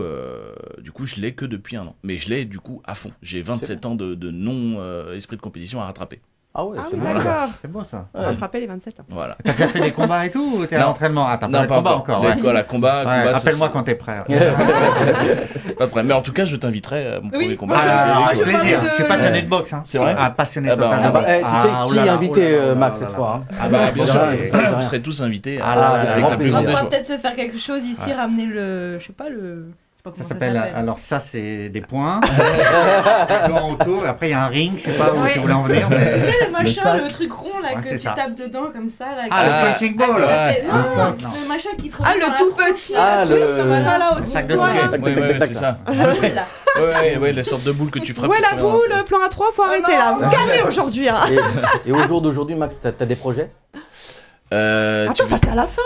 je l'ai que depuis un an. Mais je l'ai du coup à fond. J'ai 27 ans de non esprit de compétition à rattraper. Ah ouais, Ah c'est oui, bon. d'accord. C'est beau, ça. Rattraper les 27 ans. Voilà. T'as déjà fait des combats et tout ou t'es à Non. l'entraînement? Ah, t'as Non, pas de combat encore, ouais. Voilà, combat. Ouais, ça, rappelle-moi c'est- quand t'es prêt. Pas de problème. Mais en tout cas, je t'inviterai à mon Oui. premier combat. Ah, je avec veux plaisir. parler de- Je suis passionné de boxe, hein. C'est vrai Ah, passionné Ah bah, totalement. Ah bah, eh, tu sais Ah, qui oh là est là, invité, oh là là, Max, oh là cette là. fois, hein. Ah bah bien sûr, Ah, ça sert à rien. vous serez tous invités Ah là là, avec grand la plus plaisir. grande On des va joies. peut-être se faire quelque chose ici, Ouais. ramener le. Je sais pas, le. Je sais pas comment Ça ça s'appelle, s'appelle. alors ça c'est des points, des plans autour, et après il y a un ring, je sais pas où Ouais. tu voulais en venir, mais... Tu sais, le machin, sac. le truc rond là, Ouais, que c'est tu ça. tapes dedans comme ça. Là, Ah, Ah, le punching ball ça ouais. fait- Le Non, sac. le machin qui te Ah, remet le dans la tout tronche, petit. là. Ah, Oui, le- ça va, là. Ça, là, Un au-dessus sac de de toi, ciment. là. Tac, Ouais, tac, ouais, tac, tac, c'est là. ça. Ah, oui, là. Ouais, la sorte de boule que tu frappes. Où est la tout à l'heure. boule, plan à 3, faut arrêter là. Vous calmez aujourd'hui. Hein. Et au jour d'aujourd'hui, Max, t'as des projets? Attends, ça c'est à la fin.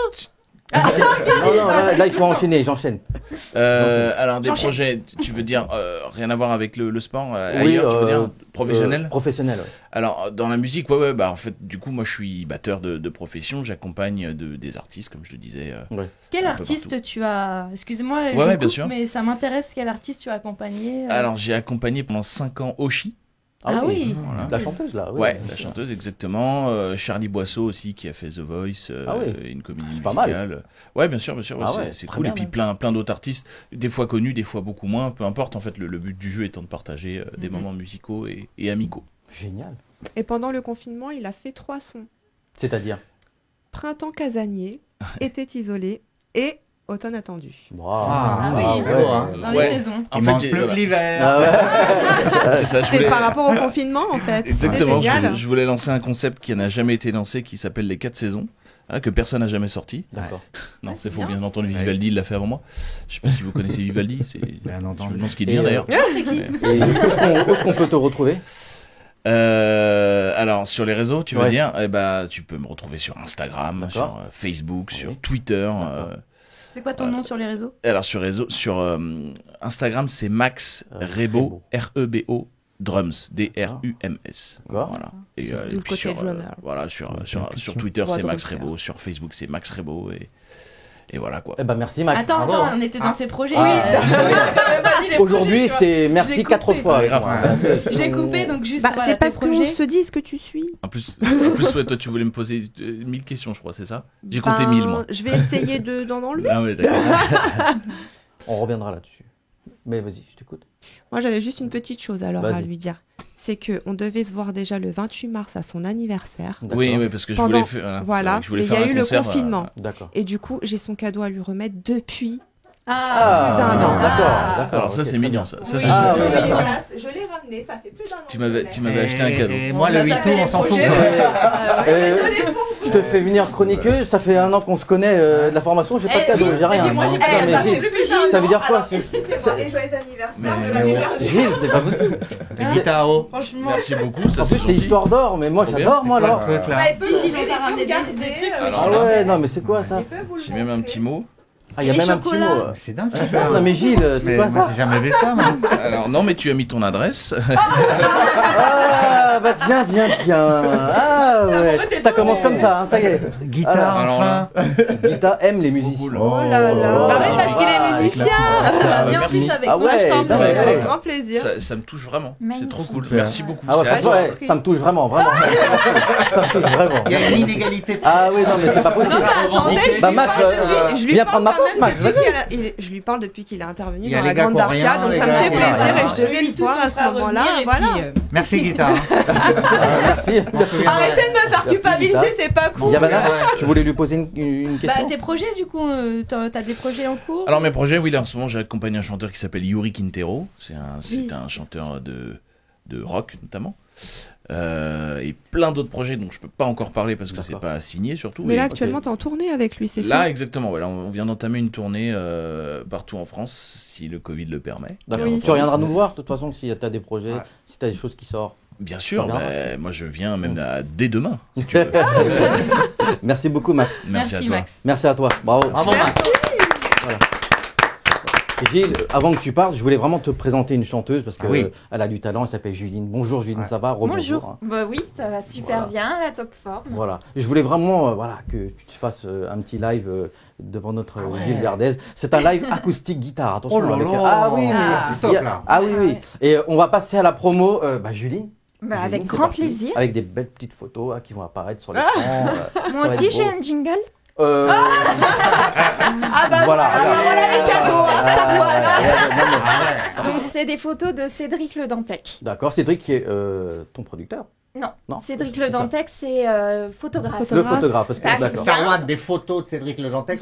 Non, non, là, il faut enchaîner, j'enchaîne. Alors des J'enchaîne. projets, tu veux dire rien à voir avec le sport Oui, ailleurs, tu veux dire professionnel Professionnel, ouais. Alors dans la musique, ouais, bah en fait, du coup, moi je suis batteur de profession, j'accompagne des artistes, comme je te disais. Quel Un peu artiste partout. tu as. Excusez-moi, Ouais, je ouais, coupe, bien sûr. mais ça m'intéresse. Quel artiste tu as accompagné Alors j'ai accompagné pendant 5 ans Oshi. Ah oui. Voilà. La chanteuse, là. Oui. Ouais, la chanteuse, exactement. Charlie Boisseau aussi, qui a fait The Voice, Ah oui. une comédie C'est musicale. pas mal. Ouais, bien sûr, ouais, Ah ouais, c'est très cool. bien, Et puis même. plein d'autres artistes, des fois connus, des fois beaucoup moins, peu importe. En fait, le but du jeu étant de partager des moments musicaux et amicaux. Génial. Et pendant le confinement, il a fait 3 sons. C'est-à-dire? Printemps casanier, été isolé et automne attendu. Wow. Ah oui. ouais. beau, hein. Dans Ouais. les saisons. En Il fait, manque j'ai- plus que voilà. l'hiver. Ah ouais. C'est ça, je C'est voulais... par rapport au confinement en fait. Exactement, C'est génial. je voulais lancer un concept qui n'a jamais été lancé, qui s'appelle les 4 saisons. que personne n'a jamais sorti. D'accord. Non, c'est faux, bien entendu. Vivaldi, il l'a fait avant moi. Je sais pas si vous connaissez Vivaldi. C'est. Bien entendu. Je me demande ce qu'il dit d'ailleurs. Et où est-ce qu'on peut te retrouver? Alors sur les réseaux, tu veux dire, tu peux me retrouver sur Instagram, sur Facebook, sur Twitter. C'est quoi ton nom sur les réseaux? Alors sur Instagram, c'est Max Rebo, R-E-B-O Drums, D-R-U-M-S. Voilà. Et le puis côté drummer. voilà, sur Twitter, c'est Max Rebo, sur Facebook, c'est Max Rebo et voilà quoi. Eh ben merci Max. Attends, on était dans ces projets. Aujourd'hui, c'est merci 4 fois avec moi. Je l'ai coupé, donc juste. C'est parce qu'on se dit ce que tu suis. En plus, toi, tu voulais me poser 1000 questions, je crois, c'est ça? J'ai compté 1000, moi. Je vais essayer d'en enlever. Ah ouais, d'accord. On reviendra là-dessus. Mais vas-y, je t'écoute. Moi, j'avais juste une petite chose alors à lui dire. C'est qu'on devait se voir déjà le 28 mars à son anniversaire. Oui, parce que je voulais faire. Voilà, mais il y a eu le confinement. D'accord. Et du coup, j'ai son cadeau à lui remettre depuis. Plus d'un an. D'accord. Alors ça, c'est mignon, ça. Je l'ai ramené, ça fait plus d'un an. Tu m'avais acheté un cadeau. Et moi, le 8 août, on s'en fout. Je te fais venir chroniqueuse, ça fait un an qu'on se connaît de la formation, j'ai pas de cadeau, j'ai rien. Ça veut dire quoi? Les joyeux anniversaires de l'année dernière. Gilles, c'est pas possible. Franchement. Merci beaucoup. En plus, c'est histoire d'or, mais moi j'adore, moi alors. Si Gilles t'a ramené des trucs. Ah ouais, non, mais c'est quoi ça? J'ai même un petit mot. Ah, il y a même un petit mot. C'est dingue. Non, mais Gilles, c'est quoi ça? J'ai jamais vu ça, moi. Alors, non, mais tu as mis ton adresse. Ah, bah tiens. Ah ouais. Ça commence comme ça, ça y est. Guitare, enfin. Guitare aime les musiciens. Oh là là. Parce qu'il est musicien. Ça va bien plus avec toi, je t'en prie. Avec grand plaisir. Ça me touche vraiment. C'est trop cool. Merci beaucoup. Ah ouais, franchement, ça me touche vraiment. Ça me touche vraiment. Il y a une inégalité. Ah oui, non, mais c'est pas possible. Attendez, Bah Max, viens prendre ma place, Max. Je lui parle depuis qu'il est intervenu Il y a dans les la gars grande coréens, Darka, donc les ça me gars, fait voilà. plaisir et je devais le voir à ce moment-là. Voilà. Merci, Guitare. Merci. Arrêtez de me faire culpabiliser, c'est pas cool. Yabana, tu voulais lui poser une question? Tes projets, du coup, t'as des projets en cours? Alors mes projets, oui, là en ce moment j'accompagne un chanteur qui s'appelle Yuri Quintero. C'est un chanteur de rock notamment. Et plein d'autres projets dont je peux pas encore parler parce que c'est pas signé surtout. Mais là actuellement t'es en tournée avec lui, c'est ça? Là exactement, voilà, on vient d'entamer une tournée partout en France si le Covid le permet. D'accord. Tu reviendras nous voir de toute façon si t'as des projets, si t'as des choses qui sortent. Bien sûr, moi je viens même dès demain. Si tu veux. Merci beaucoup Max. Merci à toi. Max. Merci à toi. Bravo. Bravo, Max. Voilà. Gilles, avant que tu partes, je voulais vraiment te présenter une chanteuse parce qu'elle a du talent, elle s'appelle Juline. Bonjour Juline, ça va? Bonjour. Bah oui, ça va super bien, la top forme. Voilà. Je voulais vraiment que tu fasses un petit live devant notre Gilles Verdez. C'est un live acoustique guitare. Attention. Ah oui, oui. Et on va passer à la promo. Juline. Bah, Juline, avec c'est grand parti. plaisir. Avec des belles petites photos qui vont apparaître sur l'écran. Moi aussi j'ai un jingle. Voilà, les cadeaux, Donc c'est des photos de Cédric Le Dantec. D'accord, Cédric qui est ton producteur. Non, Cédric Le Dantec c'est photographe. Le photographe, parce que d'accord. Ça des photos de Cédric Le Dantec.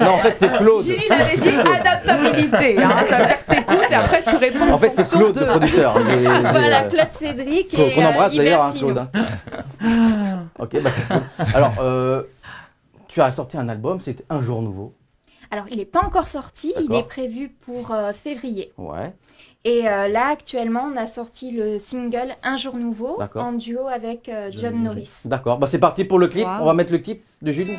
Non, en fait c'est Claude. Gilles, il avait dit adaptabilité. Ça veut dire que t'écoutes et après tu réponds. En fait c'est Claude le producteur. Voilà, Claude Cédric et qu'on embrasse d'ailleurs, Tino. Claude. Ok, c'est cool. Alors, tu as sorti un album, c'était Un jour nouveau. Alors, il n'est pas encore sorti, il est prévu pour février. Ouais. Et là, actuellement, on a sorti le single Un jour nouveau en duo avec John Norris. D'accord, c'est parti pour le clip. Wow. On va mettre le clip de Julie.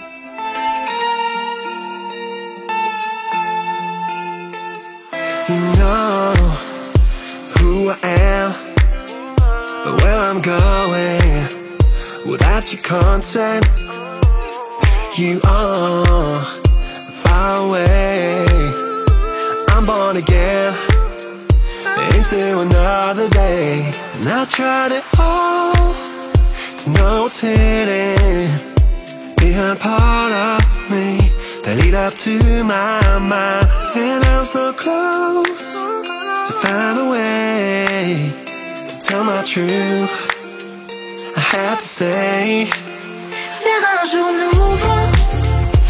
You know who I am, where I'm going, without your consent. You are far away. I'm born again into another day. And I tried it all to know what's hidden behind part of me that lead up to my mind. And I'm so close to find a way to tell my truth. I had to say. Vers un jour nouveau,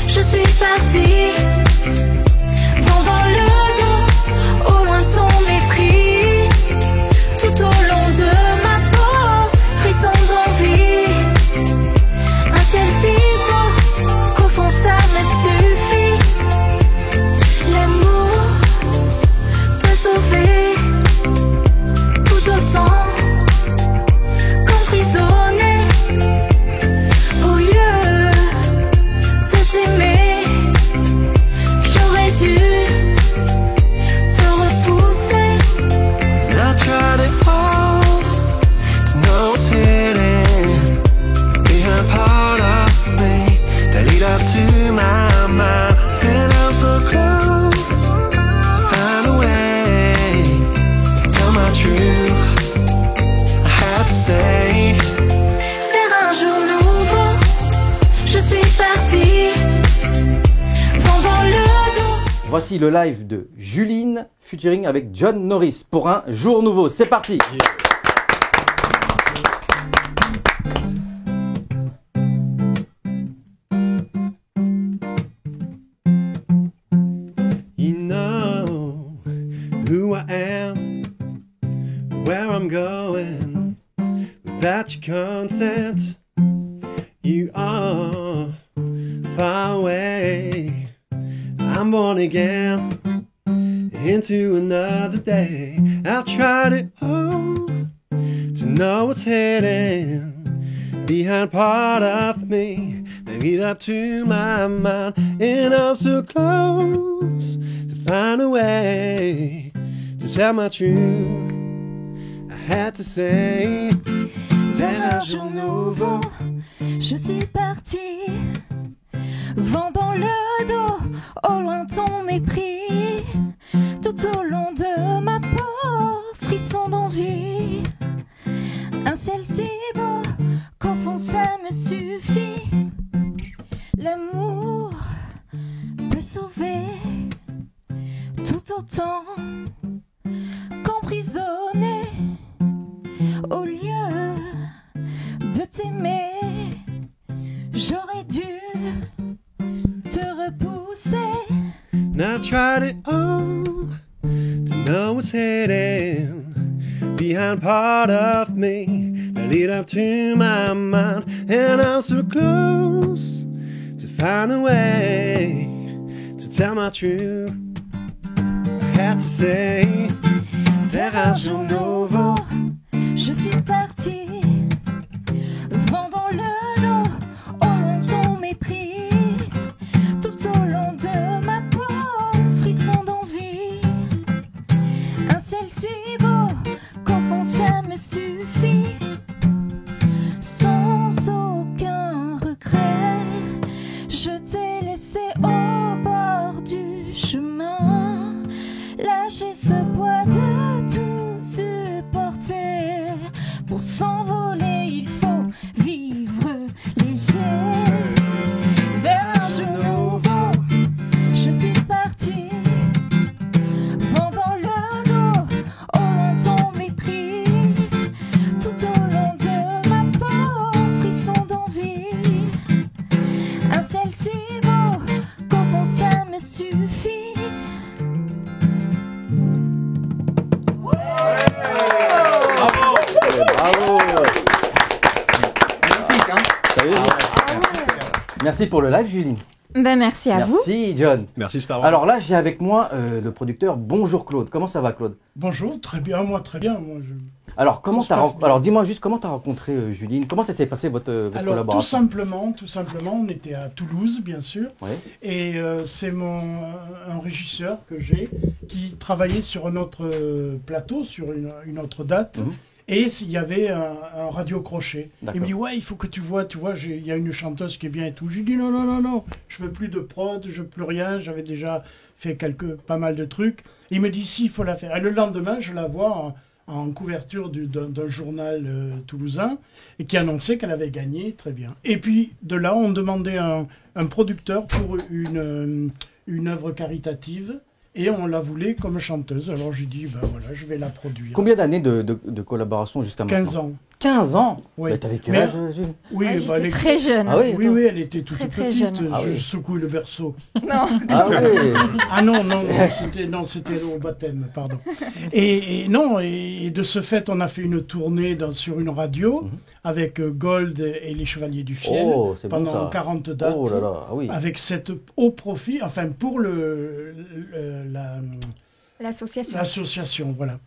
je suis partie. Vent dans le dos, au loin ton mépris. Tout au long de ma peau, frisson d'envie. Voici le live de Juline featuring avec John Norris pour un jour nouveau. C'est parti. You know who I am, where I'm going, without your consent. You are far away. I'm born again into another day. I tried it all to know what's hidden behind part of me that lead up to my mind, and I'm so close to find a way to tell my truth. I had to say, vers un jour nouveau, je suis partie, vent dans le dos, au loin ton mépris, tout au long de ma peau, frisson d'envie, un ciel si beau qu'au fond ça me suffit. L'amour peut sauver tout autant qu'emprisonner. Au lieu de t'aimer, j'aurais dû te repousser. Now I tried it all to know what's hidden behind part of me that lead up to my mind, and I'm so close to find a way to tell my truth. I had to say, vers un jour nouveau, je suis partie, vent dans le dos, au long ton mépris, tout au long de ma peau, frisson d'envie, un ciel si beau qu'au fond ça me suffit, sans aucun regret, je t'ai laissé au bord du chemin, lâcher ce poids de tout supporter. Pour s'envoler, il faut vivre léger. Vers un jour nouveau, je suis partie, vent dans le dos, au long ton mépris, tout au long de ma peau, frisson d'envie, un ciel si beau qu'au fond ça me suffit. Bravo. Magnifique, hein? Merci pour le live, Juline. Ben, merci à vous. Merci, John. Merci, Star Wars. Alors là, j'ai avec moi le producteur. Bonjour, Claude. Comment ça va, Claude? Bonjour, très bien. Moi, très bien. Moi, Alors, Alors, dis-moi juste comment tu as rencontré Juline. Comment ça s'est passé votre collaboration? Tout simplement, on était à Toulouse, bien sûr. Oui. Et c'est un régisseur que j'ai qui travaillait sur un autre plateau, sur une autre date. Et il y avait un radio-crochet. Il me dit, ouais, il faut que tu vois, il y a une chanteuse qui est bien et tout. Je lui dis, non, je veux plus de prod, je veux plus rien. J'avais déjà fait pas mal de trucs. Et il me dit, si, il faut la faire. Et le lendemain, je la vois en couverture d'un journal toulousain et qui annonçait qu'elle avait gagné, très bien. Et puis, de là, on demandait un producteur pour une œuvre caritative. Et on la voulait comme chanteuse. Alors j'ai dit, ben voilà, je vais la produire. Combien d'années de collaboration jusqu'à maintenant? 15 ans. 15 ans? Oui. Mais t'avais quel âge, Jules? Oui, j'étais elle très jeune. Ah oui, oui, elle était toute très petite. jeune. Je secouais le berceau. Non. Ah oui. Ah non, c'était au baptême, pardon. Et de ce fait, on a fait une tournée sur une radio avec Gold et les Chevaliers du Fiel pendant 40 dates. Oh là là, ah oui. Avec cette haut profit, enfin pour l'association, voilà.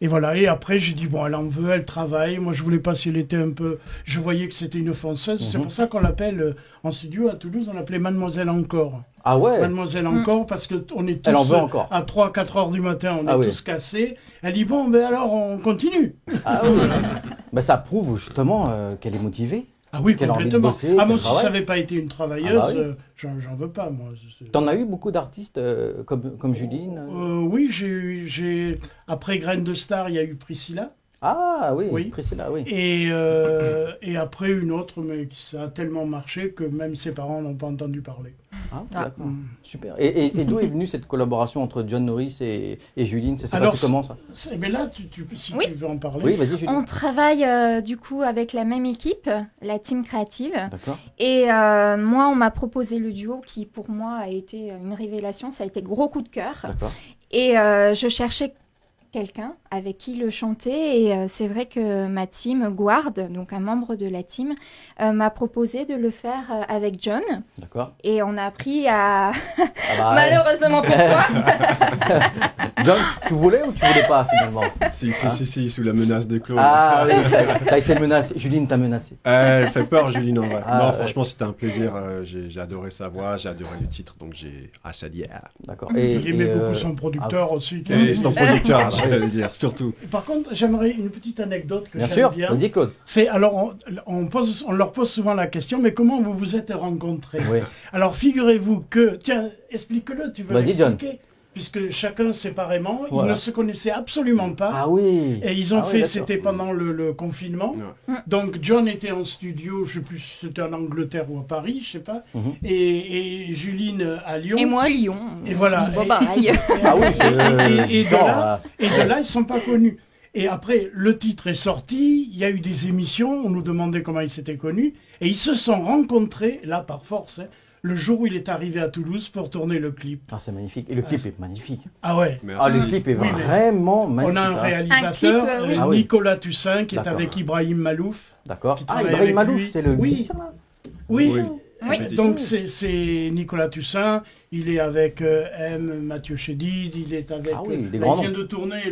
Et voilà, et après j'ai dit, bon, elle en veut, elle travaille. Moi, je voulais pas si elle était un peu... Je voyais que c'était une fonceuse. C'est pour ça qu'on l'appelle, en studio à Toulouse, on l'appelait Mademoiselle Encore. Ah ouais? Mademoiselle Encore, parce qu'on est tous... Elle en veut encore. À 3-4 heures du matin, on est tous cassés. Elle dit, bon, ben alors, on continue. Ah oui. Ben, ça prouve justement qu'elle est motivée. Ah oui, qu'elle a envie de complètement. bosser, moi, si ça n'avait pas été une travailleuse, j'en veux pas, moi. T'en as eu beaucoup d'artistes comme Juline? Oui, j'ai après Graines de Star, il y a eu Priscilla. Ah oui, Priscilla, oui. Et après une autre, mais ça a tellement marché que même ses parents n'ont pas entendu parler. Ah, d'accord. Super. Et d'où est venue cette collaboration entre John Norris et Juline? Ça s'est passé comment ça? Mais là, si tu veux en parler. Oui, vas-y, Juline. On travaille du coup avec la même équipe, la team créative. D'accord. Et moi, on m'a proposé le duo qui, pour moi, a été une révélation. Ça a été gros coup de cœur. D'accord. Et je cherchais quelqu'un avec qui le chanter et c'est vrai que ma team Guard, donc un membre de la team, m'a proposé de le faire avec John. D'accord. Et on a appris à malheureusement pour toi. John, tu voulais ou tu voulais pas finalement? Si, sous la menace de Claude. Ah oui, t'as été menacé. Juline t'a menacé. Elle fait peur, Juline, en vrai. Ah, non, franchement, c'était un plaisir. J'ai adoré sa voix, j'ai adoré le titre, donc j'ai dit D'accord. Il aimait beaucoup son producteur aussi. Et son producteur, je vais le dire, surtout. Et par contre, j'aimerais une petite anecdote que bien j'aime sûr, bien. vas-y Claude. C'est alors on leur pose souvent la question, mais comment vous vous êtes rencontrés? Oui. Alors figurez-vous que, tiens, explique-le, tu veux Vas-y, John. Puisque chacun séparément, Voilà. ils ne se connaissaient absolument pas. Ah oui. Et ils ont fait, d'accord. c'était pendant le confinement. Donc John était en studio, je sais plus si c'était en Angleterre ou à Paris, je sais pas. Et Juline à Lyon. Et moi à Lyon. Et voilà. C'est pas pareil. Ah oui, et de là, ils sont pas connus. Et après, le titre est sorti, il y a eu des émissions, on nous demandait comment ils s'étaient connus, et ils se sont rencontrés, là par force, le jour où il est arrivé à Toulouse pour tourner le clip. Ah, c'est magnifique. Et le clip est magnifique. Ah ouais. Ah, le clip est vraiment magnifique. On a un réalisateur, oui. Nicolas Toussaint, qui est D'accord. avec Ibrahim Malouf. D'accord. Ah, Ibrahim Malouf, c'est le musicien là. Oui. Oui. Donc c'est Nicolas Toussaint, il est avec Mathieu Chédid, il est avec... des il grands vient noms. de tourner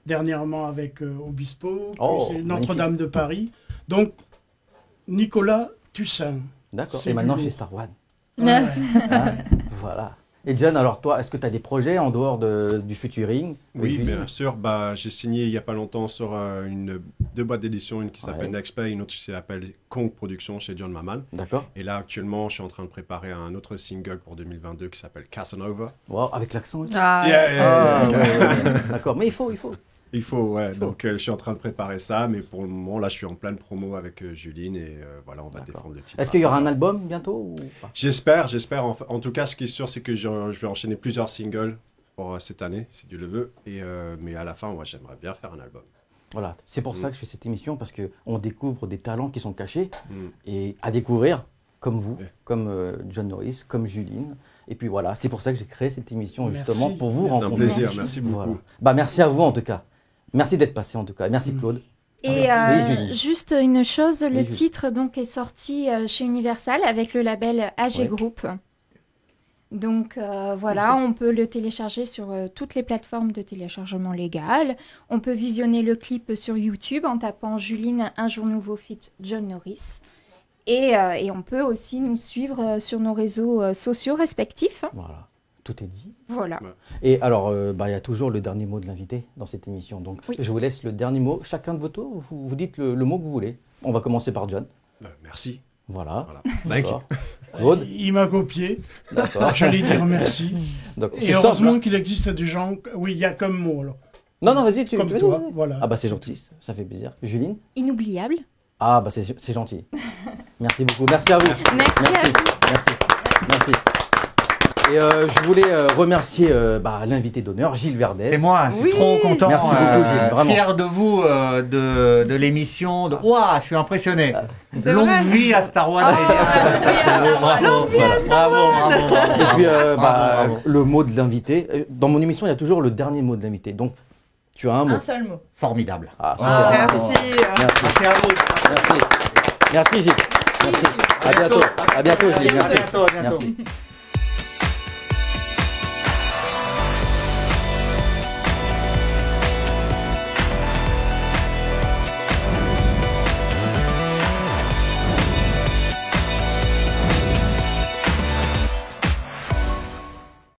dernièrement avec Obispo, Oh, c'est Notre-Dame de Paris. Donc, Nicolas Toussaint. D'accord. C'est Et maintenant du chez lourd. Star One. Ouais. Voilà. Et John, alors toi, est-ce que tu as des projets en dehors du featuring avec Oui, Julie? bien sûr. J'ai signé il n'y a pas longtemps sur deux boîtes d'édition, une qui s'appelle Nextpay, une autre qui s'appelle Kong Productions chez John Maman. D'accord. Et là, actuellement, je suis en train de préparer un autre single pour 2022 qui s'appelle Casanova. Wow, avec l'accent. Ah, Ouais. D'accord, mais il faut. Il faut, ouais. Donc, je suis en train de préparer ça, mais pour le moment, là, je suis en pleine promo avec Juline et voilà, on va défendre le titre. Est-ce qu'il y aura un album bientôt ou pas? J'espère. En tout cas, ce qui est sûr, c'est que je vais enchaîner plusieurs singles pour cette année, si Dieu le veut. Mais à la fin, moi, j'aimerais bien faire un album. Voilà, c'est pour ça que je fais cette émission, parce qu'on découvre des talents qui sont cachés et à découvrir, comme vous, comme John Norris, comme Juline. Et puis voilà, c'est pour ça que j'ai créé cette émission, justement, pour vous rencontrer. C'est un plaisir, merci beaucoup. Voilà. Merci à vous en tout cas. Merci d'être passé en tout cas. Merci Claude. Et Oui, juste une chose, le Oui, titre donc est sorti chez Universal avec le label AG Group. Donc voilà, on peut le télécharger sur toutes les plateformes de téléchargement légal. On peut visionner le clip sur YouTube en tapant Juline Un jour nouveau feat John Norris. Et on peut aussi nous suivre sur nos réseaux sociaux respectifs. Voilà, tout est dit. Voilà. Et alors, il y a toujours le dernier mot de l'invité dans cette émission. Donc, je vous laisse le dernier mot. Chacun de vos tours, vous dites le mot que vous voulez. On va commencer par John. Merci. Voilà. D'accord. Claude. Il m'a copié. D'accord. J'allais dire merci. Et heureusement qu'il existe des gens... Oui, il y a comme mot alors. Non, vas-y. Comme toi, voilà. Ah c'est gentil, ça fait plaisir. Juline. Inoubliable. Ah c'est gentil. Merci beaucoup. Merci à vous. Merci. Et je voulais remercier l'invité d'honneur, Gilles Verdez. C'est moi, je suis trop content. Merci beaucoup, Gilles, vraiment. Fier de vous, de l'émission. Waouh, je suis impressionné. Longue vie à Star One. Bravo. Et puis, le mot de l'invité. Dans mon émission, il y a toujours le dernier mot de l'invité. Donc, tu as un mot. Un seul mot. Formidable. Merci à vous. Merci Gilles. Merci. À bientôt Gilles. Merci.